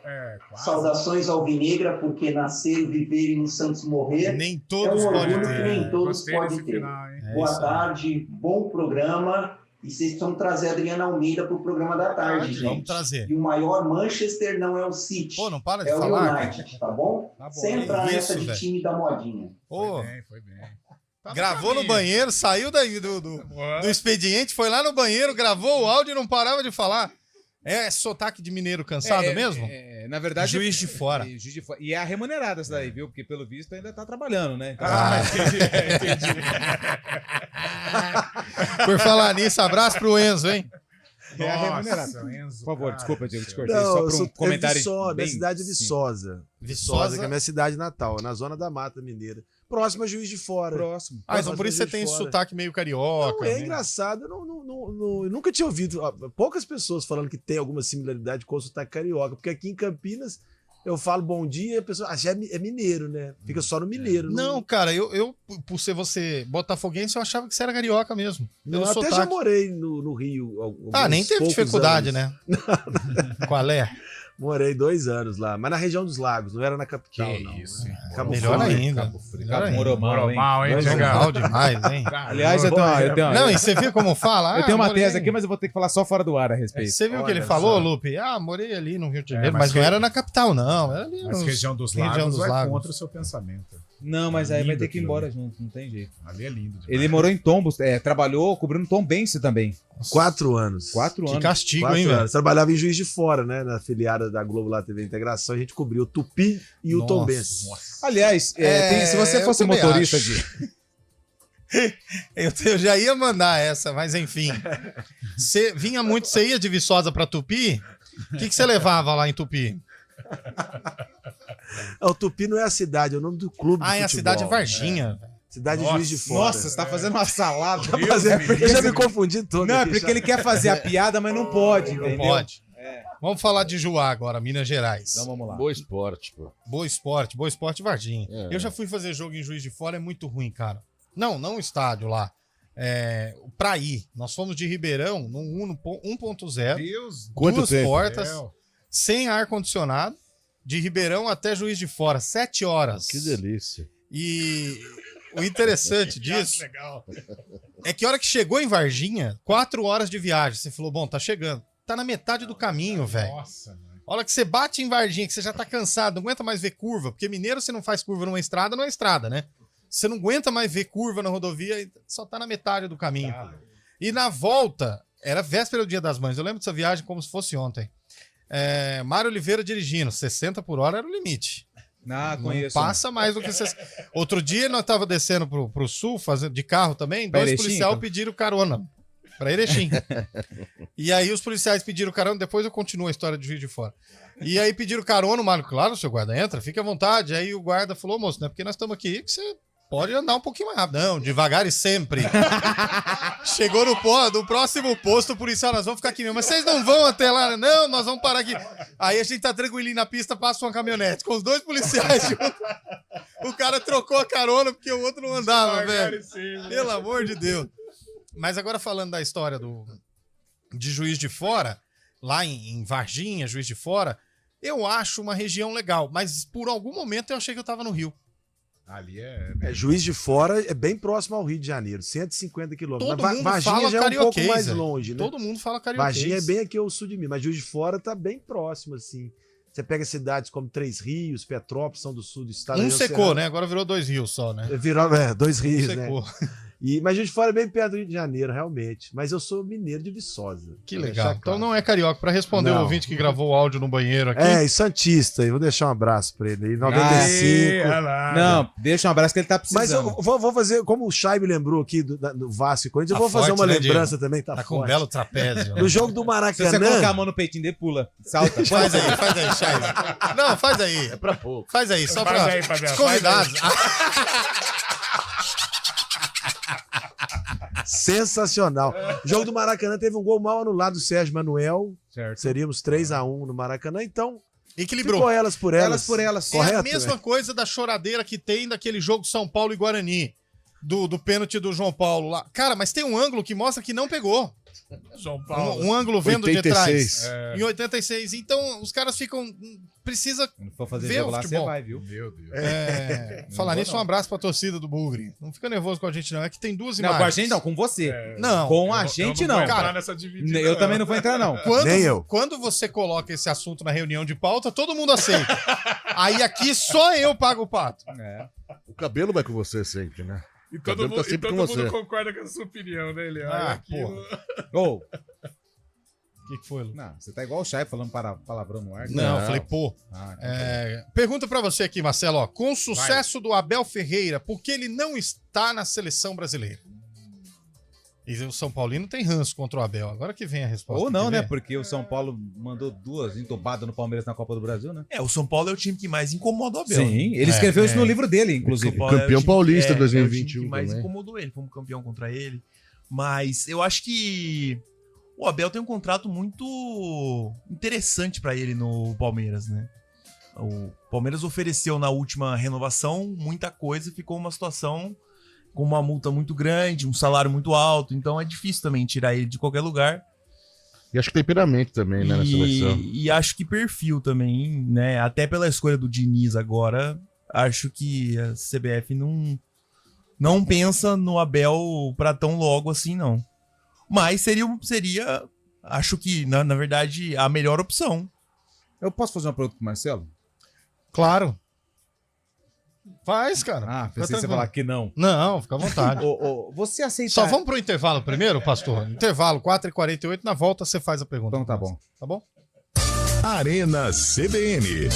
Saudações alvinegra, porque nascer, viver e no Santos morrer nem todos é um orgulho podem ter. que nem todos Gostei podem desse ter. final, hein? Boa tarde, bom programa. E vocês precisam trazer a Adriana Almeida pro programa da tarde, gente. Vamos trazer. E o maior Manchester não é o City. Pô, não para de é falar, o United, tá bom? Tá bom. Sem entrar Isso, nessa de velho. time da modinha. Ô, Foi bem. gravou no banheiro, saiu daí do expediente, foi lá no banheiro, gravou o áudio e não parava de falar. É sotaque de mineiro cansado mesmo? Na verdade... Juiz de Fora. E é a remunerada essa daí, viu? Porque pelo visto ainda tá trabalhando, né? Então, entendi. Por falar nisso, abraço pro Enzo, hein? É a remunerada. Enzo, por favor, desculpa, Diego, te cortei. Não, Só para um comentário. Minha cidade é Viçosa. Viçosa, que é a minha cidade natal, na zona da Mata Mineira. Próximo a Juiz de Fora. Próximo. Então por isso você tem esse sotaque meio carioca. Não, é engraçado. Eu nunca tinha ouvido poucas pessoas falando que tem alguma similaridade com o sotaque carioca, porque aqui em Campinas eu falo bom dia e a pessoa já é mineiro, né? Fica só no mineiro. Não, cara, eu por ser você botafoguense, eu achava que você era carioca mesmo. Eu até já morei no Rio. Nem teve dificuldade, né? Qual é? Morei 2 anos lá, mas na região dos Lagos, não era na capital, não. Isso. Melhor ainda. Morou mal, hein? Legal demais, hein? Aliás, eu tenho Não, e você viu como fala? Eu tenho uma tese aqui, mas eu vou ter que falar só fora do ar a respeito. Você viu o que ele falou, Lupe? Morei ali no Rio de Janeiro, mas não era na capital, não. Era ali mas região dos Lagos vai contra o seu pensamento. Não, mas aí vai ter que ir embora junto, não tem jeito. Ali é lindo demais. Ele morou em Tombos, trabalhou cobrindo Tombense também. 4 anos. 4 anos. Que castigo, 4 hein, velho? Trabalhava em Juiz de Fora, né? Na filiada da Globo lá, TV Integração, a gente cobriu o Tupi e o Tombense. Aliás, se você fosse motorista eu já ia mandar essa, mas enfim. Você ia de Viçosa pra Tupi? O que você levava lá em Tupi? O Tupi não é a cidade, é o nome do clube de futebol. A cidade é Varginha. Cidade de Juiz de Fora. Nossa, você tá fazendo uma salada. Eu já me confundi todo. Não, é porque ele quer fazer a piada, mas não pode, entendeu? Não pode. Vamos falar de Juá agora, Minas Gerais. Então vamos lá. Boa Esporte, pô. Boa Esporte Varginha. Eu já fui fazer jogo em Juiz de Fora, é muito ruim, cara. Não o estádio lá. Pra ir. Nós fomos de Ribeirão, no 1.0. Deus, duas portas, sem ar-condicionado, de Ribeirão até Juiz de Fora, 7 horas. Que delícia. E o interessante disso é que a hora que chegou em Varginha, 4 horas de viagem, você falou, bom, tá chegando. Tá na metade do caminho, velho. Nossa, mano. A hora que você bate em Varginha, que você já tá cansado, não aguenta mais ver curva, porque mineiro você não faz curva numa estrada, não é estrada, né? Você não aguenta mais ver curva na rodovia, só tá na metade do caminho. E na volta, era véspera do Dia das Mães, eu lembro dessa viagem como se fosse ontem. Mário Oliveira dirigindo, 60 por hora era o limite. Não conheço. Passa mais do que 60. Outro dia nós tava descendo pro sul, fazendo de carro também, 2 policiais pediram carona pra Erechim. E aí os policiais pediram carona, depois eu continuo a história de Juiz de Fora. E aí pediram carona, o Mário, claro, seu guarda, entra, fica à vontade. Aí o guarda falou, moço, não é porque nós estamos aqui que você pode andar um pouquinho mais rápido. Não, devagar e sempre. Chegou no próximo posto, o policial, nós vamos ficar aqui mesmo. Mas vocês não vão até lá? Não, nós vamos parar aqui. Aí a gente tá tranquilinho na pista, passa uma caminhonete com os 2 policiais juntos. O cara trocou a carona porque o outro não andava, velho. Pelo amor de Deus. Mas agora falando da história de Juiz de Fora, lá em Varginha, Juiz de Fora, eu acho uma região legal, mas por algum momento eu achei que eu tava no Rio. Ali Juiz de Fora é bem próximo ao Rio de Janeiro, 150 quilômetros. Todo mundo Varginha fala já é um pouco mais longe, né? Todo mundo fala carioquês. Varginha é bem aqui ao sul de Minas, mas Juiz de Fora tá bem próximo, assim. Você pega cidades como Três Rios, Petrópolis, são do sul do estado. Um secou, né? Agora virou 2 rios só, né? Virou 2 rios, secou. Né? Mas Juiz de Fora é bem perto do Rio de Janeiro, realmente. Mas eu sou mineiro de Viçosa. Que legal. Então não é carioca. Para responder o ouvinte que gravou o áudio no banheiro aqui. E Santista. Eu vou deixar um abraço para ele aí. 95. Não, deixa um abraço que ele tá precisando. Mas eu vou fazer, como o Chay me lembrou aqui do Vasco e Corinthians, eu vou fazer uma lembrança também. Tá com um belo trapézio. No jogo do Maracanã. Se você colocar a mão no peitinho dele, pula. Salta. Faz aí, Chay. Não, faz aí. É pra pouco. Faz aí, só para os convidados. Sensacional. O jogo do Maracanã teve um gol mal anulado do Sérgio Manuel. Certo. Seríamos 3-1 no Maracanã, então equilibrou. Ficou elas por elas. Elas por elas. Correto, é a mesma coisa da choradeira que tem daquele jogo São Paulo e Guarani. Do pênalti do João Paulo lá. Cara, mas tem um ângulo que mostra que não pegou. João Paulo. Um ângulo vendo 86. De trás. É. Em 86. Então, os caras ficam... Precisa Quando for fazer ver jogo o lá, futebol. você vai, viu? Meu Deus. Falar nisso, um abraço pra torcida do Bugre. Não fica nervoso com a gente, não. É que tem 2 imagens. Não, com a gente não, com você. Não. Com a gente não. Cara, nessa dividida, eu também não vou entrar, não. Nem eu. Quando você coloca esse assunto na reunião de pauta, todo mundo aceita. Aí aqui só eu pago o pato. O cabelo vai com você sempre, né? E todo mundo concorda com a sua opinião, né, Eliel? Pô. O que foi, Lu? Não, você tá igual o Chay falando palavrão no ar. Não, eu falei, pô. Pergunta pra você aqui, Marcelo, ó. Com o sucesso do Abel Ferreira, por que ele não está na seleção brasileira? E o São Paulino tem ranço contra o Abel. Agora que vem a resposta. Ou não, né? Porque o São Paulo mandou 2 entubadas no Palmeiras na Copa do Brasil, né? O São Paulo é o time que mais incomoda o Abel. Sim, ele escreveu isso no livro dele, inclusive. Campeão paulista 2021. É o time que mais também. incomodou ele. Fomos campeão contra ele. Mas eu acho que o Abel tem um contrato muito interessante pra ele no Palmeiras, né? O Palmeiras ofereceu na última renovação muita coisa e ficou uma situação com uma multa muito grande, um salário muito alto, então é difícil também tirar ele de qualquer lugar. E acho que temperamento também, né, na seleção. E acho que perfil também, né? Até pela escolha do Diniz agora, acho que a CBF não pensa no Abel pra tão logo assim, não. Mas seria acho que, na verdade, a melhor opção. Eu posso fazer uma pergunta pro Marcelo? Claro. Faz, cara. Ah, pensei que você falar que não. Não, fica à vontade. Você aceita... Só vamos pro intervalo primeiro, pastor? Intervalo, 4h48, na volta você faz a pergunta. Então tá bom. Tá bom? Arena CBN.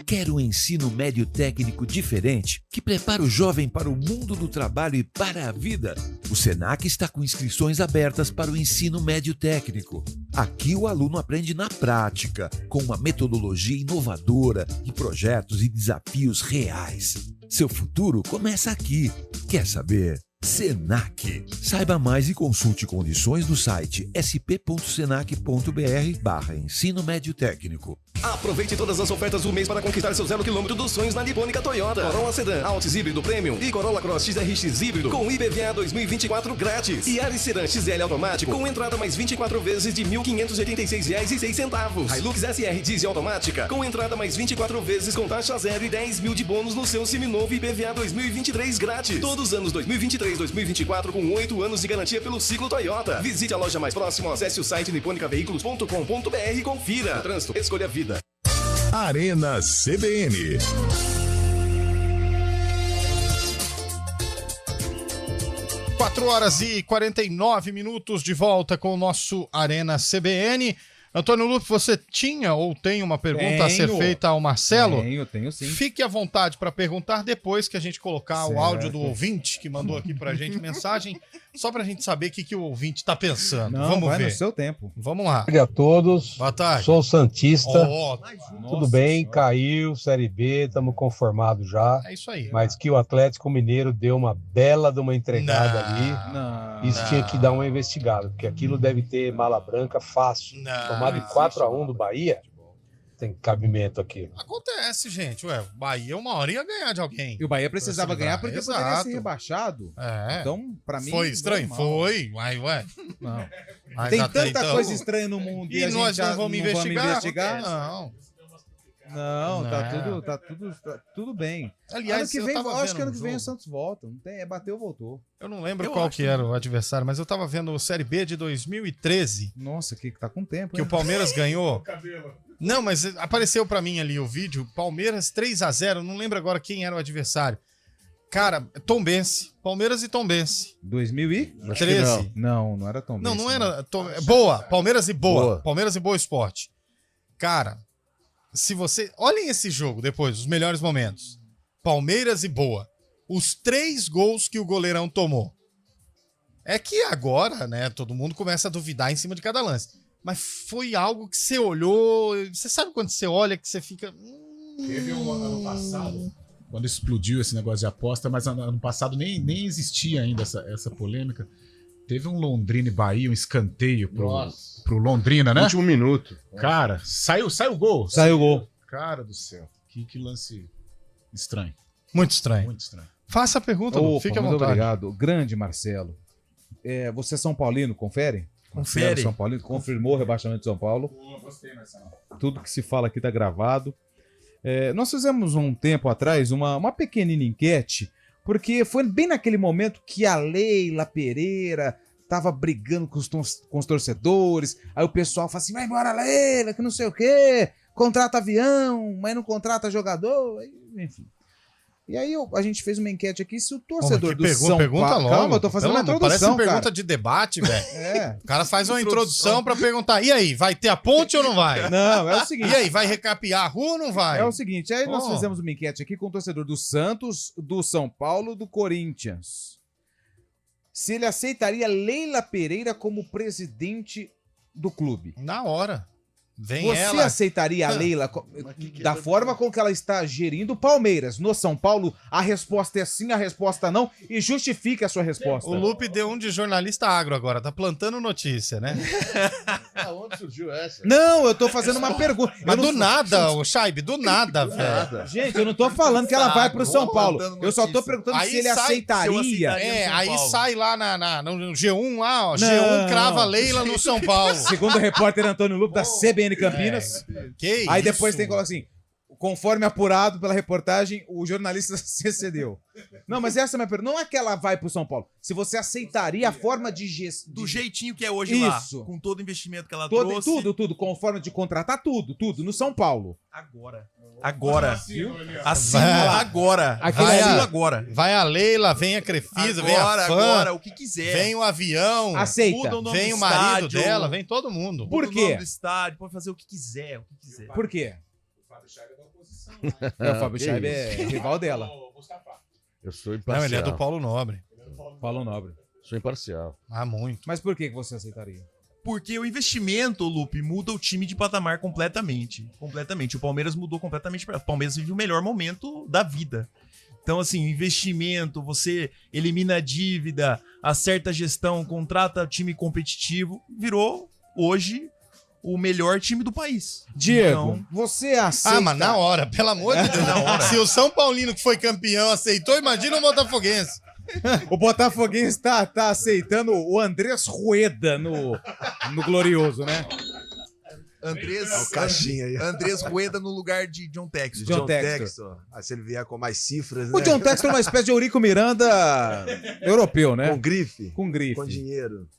Quer um ensino médio técnico diferente, que prepara o jovem para o mundo do trabalho e para a vida? O Senac está com inscrições abertas para o ensino médio técnico. Aqui o aluno aprende na prática, com uma metodologia inovadora e projetos e desafios reais. Seu futuro começa aqui. Quer saber? Senac. Saiba mais e consulte condições no site sp.senac.br/ensino médio técnico. Aproveite todas as ofertas do mês para conquistar seu 0 km dos sonhos na Nipônica Toyota. Corolla Sedan, Altis híbrido Premium e Corolla Cross XRX híbrido com IPVA 2024 grátis. E Yaris Sedan XL automático com entrada mais 24 vezes de R$ 1.586,06. Hilux SR diesel automática com entrada mais 24 vezes com taxa zero e 10 mil de bônus no seu seminovo IPVA 2023 grátis. Todos os anos 2023 2024 com 8 anos de garantia pelo ciclo Toyota. Visite a loja mais próxima, acesse o site niponicaveículos.com.br e confira. Trânsito, escolha a vida. Arena CBN. Quatro horas e 49 minutos de volta com o nosso Arena CBN. Antônio Lupe, você tinha ou tem uma pergunta a ser feita ao Marcelo? Tenho sim. Fique à vontade para perguntar depois que a gente colocar Certo. o áudio do ouvinte que mandou aqui pra gente mensagem, só pra gente saber o que o ouvinte tá pensando. Não, Vamos vai ver. no seu tempo. Vamos lá. Boa tarde a todos. Boa tarde. Sou Santista. Nossa Tudo bem, caiu, Série B, estamos conformados já. É isso aí. Mas que o Atlético Mineiro deu uma bela de uma entregada ali. Isso tinha que dar uma investigada, porque aquilo deve ter mala branca fácil. Tomar de 4-1 do Bahia, tem cabimento aqui. Acontece, gente. Ué, o Bahia uma hora ia ganhar de alguém. E o Bahia precisava ganhar porque poderia Exato. ser rebaixado. É. Então, pra mim... Foi estranho? normal. Foi. Ué. Não. Mas Tem até tanta então- coisa estranha no mundo E a nós gente não vamos investigar? Não. Não, tá Não. tudo bem. Aliás, ano que eu vem, tava acho vendo que ano um que vem o jogo. Santos volta. Não tem, bateu, voltou. Eu não lembro qual que era o adversário, mas eu tava vendo o Série B de 2013. Nossa, que tá com tempo, que hein? o Palmeiras ganhou. Não, mas apareceu pra mim ali o vídeo. Palmeiras 3-0, não lembro agora quem era o adversário. Cara, Tombense. Palmeiras e Tombense. 2013? Não era Tombense. Não era. Boa. Palmeiras e Boa. Boa. Palmeiras e Boa Esporte. Cara, se você... Olhem esse jogo depois, os melhores momentos. Palmeiras e Boa. Os 3 gols que o goleirão tomou. É que agora, né, todo mundo começa a duvidar em cima de cada lance. Mas foi algo que você olhou... Você sabe quando você olha que você fica... Teve um ano passado, quando explodiu esse negócio de aposta, mas ano passado nem existia ainda essa polêmica. Teve um Londrina e Bahia, um escanteio pro Londrina, né? Último minuto. Cara, saiu o gol. Saiu o gol. Cara do céu. Que lance estranho. Muito estranho. Muito estranho. Faça a pergunta, Lu, fique à muito vontade. obrigado. Grande Marcelo. Você é São Paulino, confere? Confere. São Paulino, confirmou o rebaixamento de São Paulo. Gostei, Marcelo. Tudo que se fala aqui tá gravado. Nós fizemos um tempo atrás uma pequenina enquete, porque foi bem naquele momento que a Leila Pereira tava brigando com os torcedores, aí o pessoal fala assim, vai embora Leila, que não sei o quê, contrata avião, mas não contrata jogador, enfim. E aí a gente fez uma enquete aqui se o torcedor do pergunta, São pergunta Paulo... logo. Calma, eu tô fazendo uma introdução, Parece pergunta cara. de debate, velho. É. O cara faz uma introdução pra perguntar, e aí, vai ter a ponte ou não vai? Não, é o seguinte... E aí, vai recapear a rua ou não vai? É o seguinte, aí nós Oh. fizemos uma enquete aqui com o torcedor do Santos, do São Paulo, do Corinthians. Se ele aceitaria Leila Pereira como presidente do clube. Na hora. Vem Você ela... aceitaria a Leila da forma com que ela está gerindo o Palmeiras no São Paulo? A resposta é sim, a resposta não. E justifique a sua resposta. O Lupe deu um de jornalista agro agora, tá plantando notícia, né? Aonde surgiu essa? Não, eu tô fazendo uma pergunta. Mas Eu não- do nada, o Shaib, do nada, velho. Gente, eu não tô falando que ela vai pro São Paulo. Eu só tô perguntando se ele aceitaria. Aí sai lá no G1 lá, ó. Não. G1 crava Leila no São Paulo. Segundo o repórter Antônio Lupe, da CBN Campinas. Que Aí isso? depois tem que colocar assim, conforme apurado pela reportagem, o jornalista se excedeu. Não, mas essa é a minha pergunta. Não é que ela vai pro São Paulo. Se você aceitaria a forma de gestão... Do jeitinho que é hoje lá. Isso. Com todo o investimento que ela trouxe. Tudo. Conforme de contratar tudo. No São Paulo. Agora. Assino Assina agora. Vai agora. Vai a Leila, vem a Crefisa, vem a Agora, Fã. agora, o que quiser. Vem o avião. Aceita. Muda o nome Vem do o marido estádio. dela, vem todo mundo. Por Muda o quê? nome do estádio, pode fazer o que quiser. Por quê? O Fábio Que Scheib isso? é rival dela. Eu sou imparcial. Não, ele é do Paulo Nobre. Paulo Nobre. Sou imparcial. Ah, muito. Mas por que você aceitaria? Porque o investimento, Lupe, muda o time de patamar completamente. Completamente. O Palmeiras mudou completamente. O Palmeiras vive o melhor momento da vida. Então, assim, investimento, você elimina a dívida, acerta a gestão, contrata time competitivo, virou hoje o melhor time do país. Diego, Então, você aceita... Ah, mas na hora, pelo amor de Deus. Na hora. Se o São Paulino que foi campeão aceitou, imagina o Botafoguense. O Botafoguense tá aceitando o Andrés Rueda no Glorioso, né? Andrés, caixinha aí. Andrés Rueda no lugar de John Textor. John Textor. Aí se ele vier com mais cifras, O né? John Textor é uma espécie de Eurico Miranda europeu, né? Com grife. Com grife. Com dinheiro.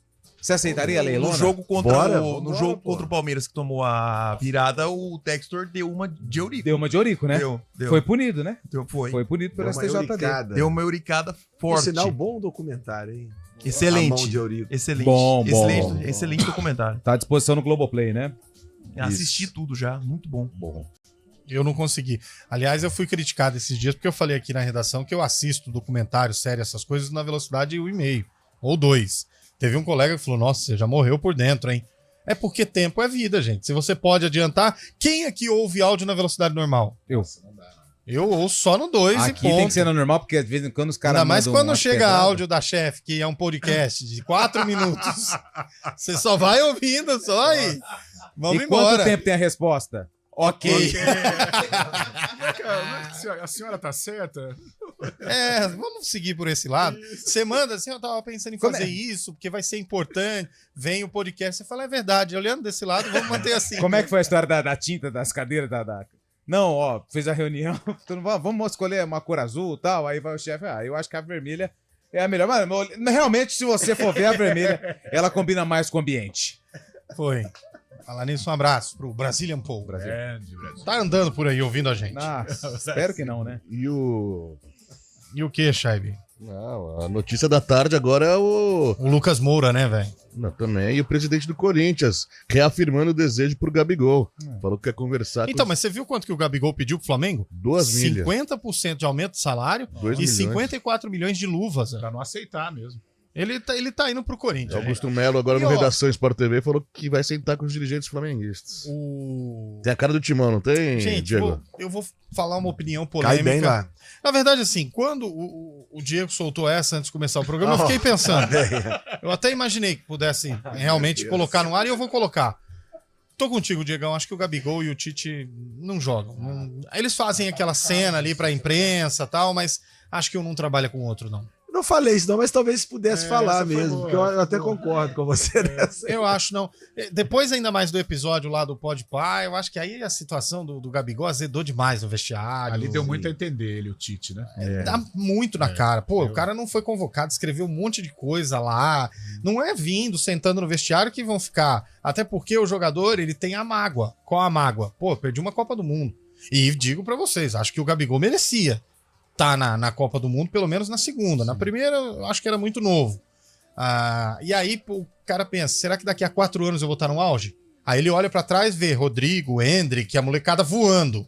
Você aceitaria a Leilona? No jogo contra, Bora, no vambora, jogo pô. contra o Palmeiras que tomou a virada, o Textor deu uma de Eurico. Deu uma de Eurico, né? Deu. Foi punido, né? Foi. Foi punido pelo Deu uma STJD. euricada. Deu uma euricada Por forte. sinal, bom documentário, hein? A Excelente. mão de Eurico. Excelente. Bom. Excelente documentário. Tá à disposição no Globoplay, né? Assisti tudo já, muito bom. Eu não consegui. Aliás, eu fui criticado esses dias porque eu falei aqui na redação que eu assisto documentário, série, essas coisas na velocidade 1,5 ou 2. Teve um colega que falou, nossa, você já morreu por dentro, hein? É porque tempo é vida, gente. Se você pode adiantar, quem aqui ouve áudio na velocidade normal? Eu ouço só no 2 e Aqui ponto. tem que ser no normal, porque às vezes quando os caras Ainda mais mandam quando umas chega pedradas- áudio da chefe, que é um podcast de 4 minutos. Você só vai ouvindo, só aí. Vamos E embora. quanto tempo tem a resposta? Ok. A senhora tá certa? É, vamos seguir por esse lado. Você manda assim, eu tava pensando em fazer isso, porque vai ser importante. Vem o podcast, você fala, é verdade. Olhando desse lado, vamos manter assim. Como é que foi a história da tinta, das cadeiras, Não, ó, fez a reunião, vamos escolher uma cor azul e tal, aí vai o chefe, eu acho que a vermelha é a melhor. Mas realmente, se você for ver a vermelha, ela combina mais com o ambiente. Foi. Falar nisso, um abraço pro Brazilian Paul. Brasil. Brasil. Tá andando por aí ouvindo a gente. Nossa, espero que não, né? E o que, Shaib? Não, a notícia da tarde agora é o Lucas Moura, né, velho? Também. E o presidente do Corinthians, reafirmando o desejo pro Gabigol. Falou que quer conversar Então, com... mas você viu quanto que o Gabigol pediu pro Flamengo? 2 milhas. 50% de aumento de salário 2 e milhões. 54 milhões de luvas. Pra não aceitar mesmo. Ele tá indo pro Corinthians. Augusto Melo, agora E, no ó, Redação Sport TV, falou que vai sentar com os dirigentes flamenguistas. Tem a cara do Timão, não tem, Gente, Diego? eu vou falar uma opinião polêmica. Cai bem lá. Na verdade, assim, quando o Diego soltou essa antes de começar o programa, eu fiquei pensando. Eu até imaginei que pudesse realmente colocar no ar e eu vou colocar. Tô contigo, Diegão. Acho que o Gabigol e o Tite não jogam. Eles fazem aquela cena ali pra imprensa e tal, mas acho que um não trabalha com o outro, não. Não falei isso não, mas talvez pudesse falar essa foi mesmo, boa. porque eu até concordo com você nessa. Eu acho não. Depois, ainda mais do episódio lá do Podpah, eu acho que aí a situação do Gabigol azedou demais no vestiário. Ali deu muito a entender ele, o Tite, né? Tá muito na cara. Pô, o cara não foi convocado, escreveu um monte de coisa lá. Não é vindo, sentando no vestiário que vão ficar. Até porque o jogador, ele tem a mágoa. Qual a mágoa? Pô, perdi uma Copa do Mundo. E digo pra vocês, acho que o Gabigol merecia. tá na Copa do Mundo, pelo menos na segunda. Na primeira, eu acho que era muito novo. E aí o cara pensa, será que daqui a 4 anos eu vou estar no auge? Aí ele olha pra trás, vê Rodrigo, Endrick, a molecada voando.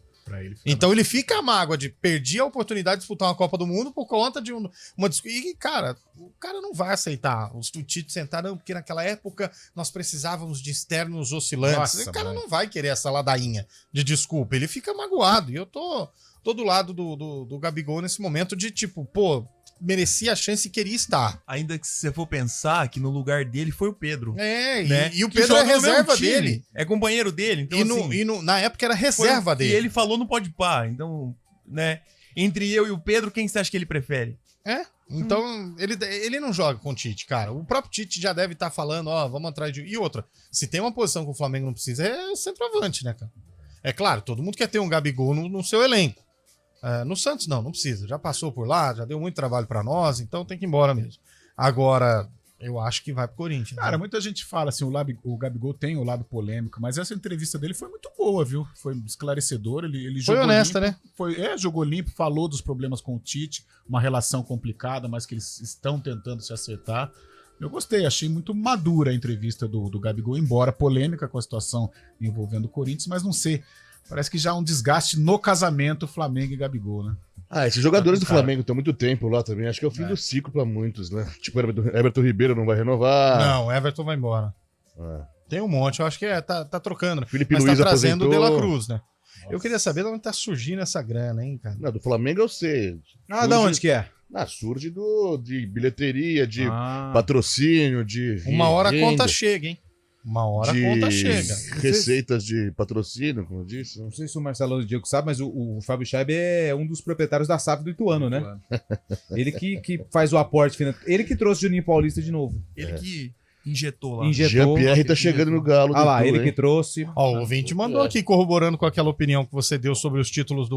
Então ele fica a mágoa de perder a oportunidade de disputar uma Copa do Mundo por conta de uma discussão. E, cara, o cara não vai aceitar os Tite sentar, não, porque naquela época nós precisávamos de externos oscilantes. Nossa, o cara mano. não vai querer essa ladainha de desculpa. Ele fica magoado. E eu tô do lado do Gabigol nesse momento de tipo, pô, merecia a chance e queria estar. Ainda que se você for pensar que no lugar dele foi o Pedro. Né? E o Que Pedro é joga no mesmo reserva time, dele. É companheiro dele. Então, Na época era reserva dele. E ele falou no Podpah. Então, né? Entre eu e o Pedro, quem você acha que ele prefere? Então, ele não joga com o Tite, cara. O próprio Tite já deve estar falando, vamos atrás de... E outra, se tem uma posição que o Flamengo não precisa, é o centroavante, né, cara? É claro, todo mundo quer ter um Gabigol no seu elenco. No Santos, não precisa. Já passou por lá, já deu muito trabalho pra nós, então tem que ir embora mesmo. Agora, eu acho que vai pro Corinthians. Cara, muita gente fala assim, o Gabigol tem o lado polêmico, mas essa entrevista dele foi muito boa, viu? Foi esclarecedora. Ele Foi jogou honesta, limpo, né? Jogou limpo, falou dos problemas com o Tite, uma relação complicada, mas que eles estão tentando se acertar. Eu gostei, achei muito madura a entrevista do Gabigol, embora polêmica com a situação envolvendo o Corinthians, mas não sei. Parece que já há um desgaste no casamento Flamengo e Gabigol, né? Esses jogadores do Flamengo estão muito tempo lá também. Acho que é o fim do ciclo pra muitos, né? Tipo, Everton Ribeiro não vai renovar. Não, Everton vai embora. Tem um monte, eu acho que tá trocando. Né? Felipe Mas Luiz tá trazendo o De aposentou. La Cruz, né? Eu queria saber de onde tá surgindo essa grana, hein, cara? Não, do Flamengo eu sei. Da onde que é? Surge de bilheteria, de patrocínio, de Uma hora a renda, conta chega, hein? Uma hora a conta chega. Receitas de patrocínio, como eu disse. Não sei se o Marcelo ou o Diego sabe, mas o Fábio Scheib é um dos proprietários da SAF do Ituano, né? Ele que faz o aporte financeiro. Ele que trouxe o Juninho Paulista de novo. Ele que injetou lá. Jean-Pierre tá chegando no Galo. Ah lá, Ituano, ele hein? que trouxe. O ouvinte mandou aqui corroborando com aquela opinião que você deu sobre os títulos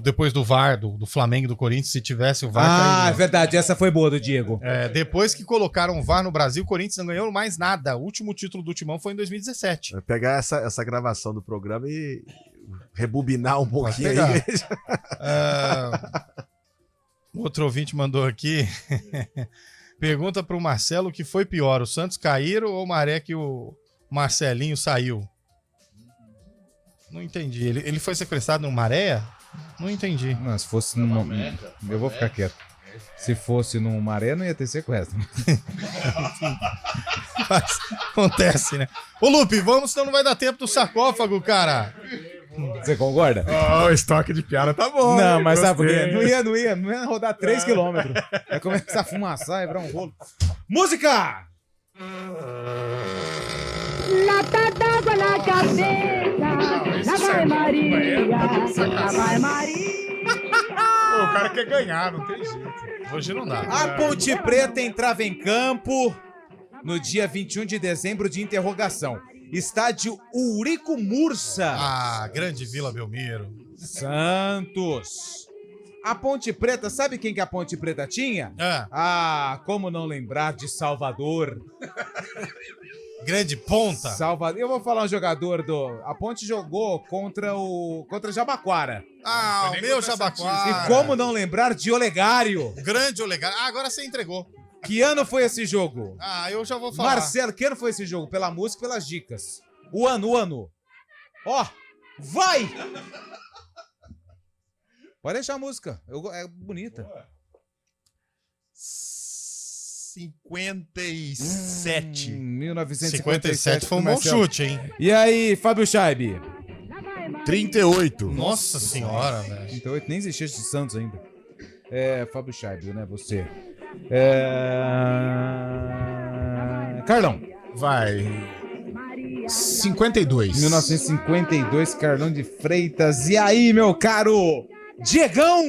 depois do VAR, do Flamengo e do Corinthians, se tivesse o VAR... cairia. É verdade, essa foi boa do Diego. Depois que colocaram o VAR no Brasil, o Corinthians não ganhou mais nada. O último título do Timão foi em 2017. Vai pegar essa gravação do programa e rebobinar um pouquinho aí. Outro ouvinte mandou aqui. Pergunta pro Marcelo o que foi pior, o Santos cair ou o Maré que o Marcelinho saiu? Não entendi. Ele foi sequestrado no Maré? Não entendi. Não, se fosse numa... Eu vou ficar quieto. Se fosse num Maré, não ia ter sequestro. Mas acontece, né? Ô, Lupe, vamos, senão não vai dar tempo do sarcófago, cara. Você concorda? O estoque de piada tá bom. Não, hein? mas sabe por Gostei. quê? Não ia rodar 3 km. Vai começar a fumaçar e virar um rolo. Música! Lata d'água na cabeça, lá vai Maria, lá vai Maria. Pô, o cara quer ganhar, não tem jeito. Hoje não dá. A Ponte Preta entrava em campo no dia 21 de dezembro de interrogação. Estádio Eurico Mursa. Grande Vila Belmiro. Santos. A Ponte Preta, sabe quem que a Ponte Preta tinha? Como não lembrar de Salvador? Grande ponta. Salvador. Eu vou falar um jogador do... A Ponte jogou contra Jabaquara. O meu Jabaquara. E como não lembrar de Olegário? Grande Olegário. Agora você entregou. Que ano foi esse jogo? Eu já vou falar. Marcelo, que ano foi esse jogo? Pela música e pelas dicas. O ano. Ó, vai! Pode deixar a música. É bonita. 57. 1957 foi um bom chute, hein? E aí, Fábio Scheib? 38. Nossa senhora, velho. 38, nem existia de Santos ainda. Fábio Scheib, né? Você. Carlão. Vai. 52. 1952, Carlão de Freitas. E aí, meu caro Diegão?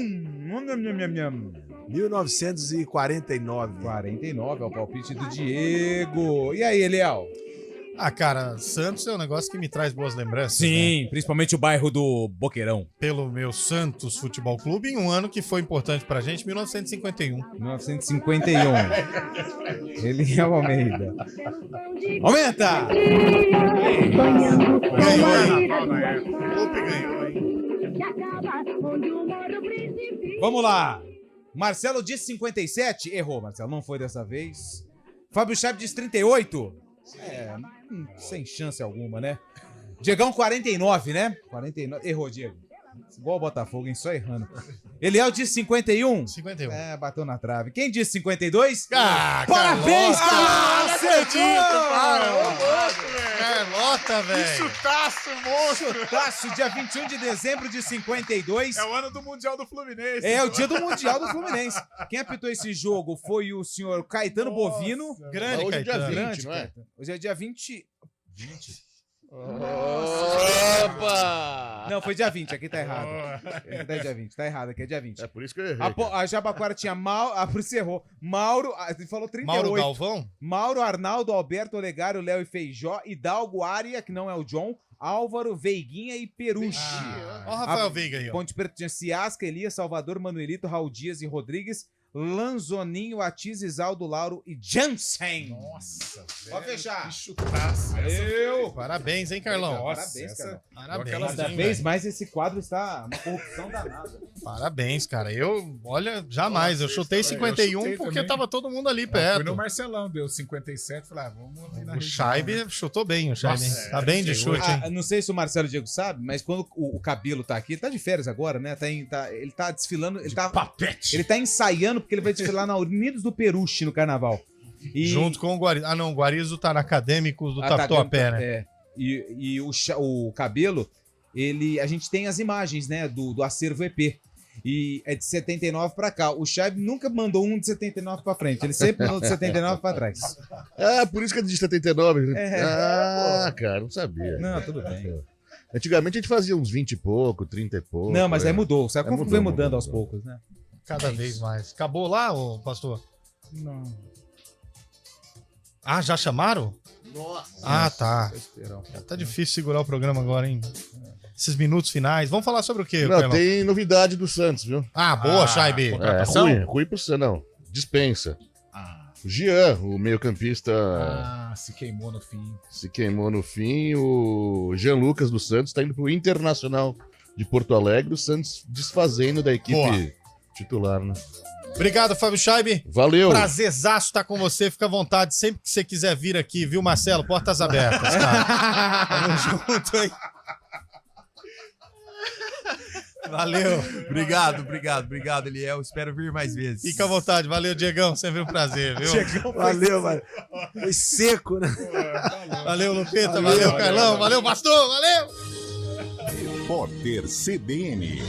1949. 49 é o palpite do Diego. E aí, Eliel? Cara, Santos é um negócio que me traz boas lembranças. Sim, principalmente o bairro do Boqueirão. Pelo meu Santos Futebol Clube, em um ano que foi importante pra gente, 1951. 1951. Eliel Almeida. Aumenta! Lupe ganhou, hein? Vamos lá. Marcelo disse 57. Errou, Marcelo. Não foi dessa vez. Fábio Chaves disse 38. Sem chance alguma, né? Diegão, 49, né? 49. Errou, Diego. Igual o Botafogo, hein? Só errando. Eliel disse 51. 51. Bateu na trave. Quem disse 52? Parabéns, cara! Carlota, velho. Que chutaço, monstro. Chutaço, dia 21 de dezembro de 52. É o ano do Mundial do Fluminense. É o dia do Mundial do Fluminense. Quem apitou esse jogo foi o senhor Caetano Bovino. Grande hoje Caetano. é dia 20, não é? Hoje é dia 20. Opa! Não, foi dia 20, aqui tá errado. Aqui tá dia 20, tá errado, aqui é dia 20. É por isso que eu errei. A Jabaquara tinha por isso você errou. Mauro, ele falou 38. Mauro Galvão? Mauro, Arnaldo, Alberto, Olegário, Léo e Feijó, Hidalgo, Aria, que não é o John, Álvaro, Veiguinha e Peruche. Ó o Rafael Veiga aí, ó. Ponte Preta tinha Ciasca, Elias, Salvador, Manuelito, Raul Dias e Rodrigues, Lanzoninho, Atiz, Isaldo, Lauro e Jansen. Nossa, Pode fechar. Que chutaço. Valeu. Parabéns, hein, Carlão? Parabéns, cara. Parabéns, Cada hein, vez velho? mais esse quadro está uma corrupção danada. Parabéns, cara. Olha, jamais. Eu chutei 51 porque também. tava todo mundo ali Fui perto. no Marcelão, deu 57. Falei, vamos ali na O região, Scheibe né? chutou bem, o Scheibe. Nossa, Tá bem de chute, hein? Não sei se o Marcelo Diego sabe, mas quando o Cabelo tá aqui, ele tá de férias agora, né? Ele tá desfilando, ele tá ensaiando porque ele vai desfilar na Unidos do Peruche no carnaval. Junto com o Guarizo. Ah, não, o Guarizo tá na Acadêmico do Tatuapé, né? É. E o Cabelo, a gente tem as imagens, né, do acervo EP. E é de 79 pra cá. O Scheibe nunca mandou um de 79 pra frente. Ele sempre mandou de 79 pra trás. Por isso que é de 79. Cara, não sabia. Não, tudo bem. Antigamente a gente fazia uns 20 e pouco, 30 e pouco. Não, mas aí mudou. Sabe como vem mudando aos poucos, né? Cada vez mais. Acabou lá, ô pastor? Não. Ah, já chamaram? Nossa. Tá. Tá difícil segurar o programa agora, hein? Esses minutos finais. Vamos falar sobre o quê? Não, Carlão? tem novidade do Santos, viu? Boa, Scheibe. Ruim pro Santos, não. Dispensa. O Jean, o meio-campista. Se queimou no fim. Se queimou no fim. O Jean Lucas do Santos tá indo pro Internacional de Porto Alegre. O Santos desfazendo da equipe titular, né? Obrigado, Fábio Scheibe. Valeu. Prazerzaço estar com você. Fica à vontade sempre que você quiser vir aqui, viu, Marcelo? Portas abertas, cara. Tamo junto aí. Valeu. Obrigado, Eliel. Espero vir mais vezes. Fica à vontade. Valeu, Diegão. Sempre um prazer, viu? Diegão, valeu, mano. Foi seco, né? Valeu, Lupeta. Valeu, Carlão. Valeu, pastor. Valeu. Repórter CBN.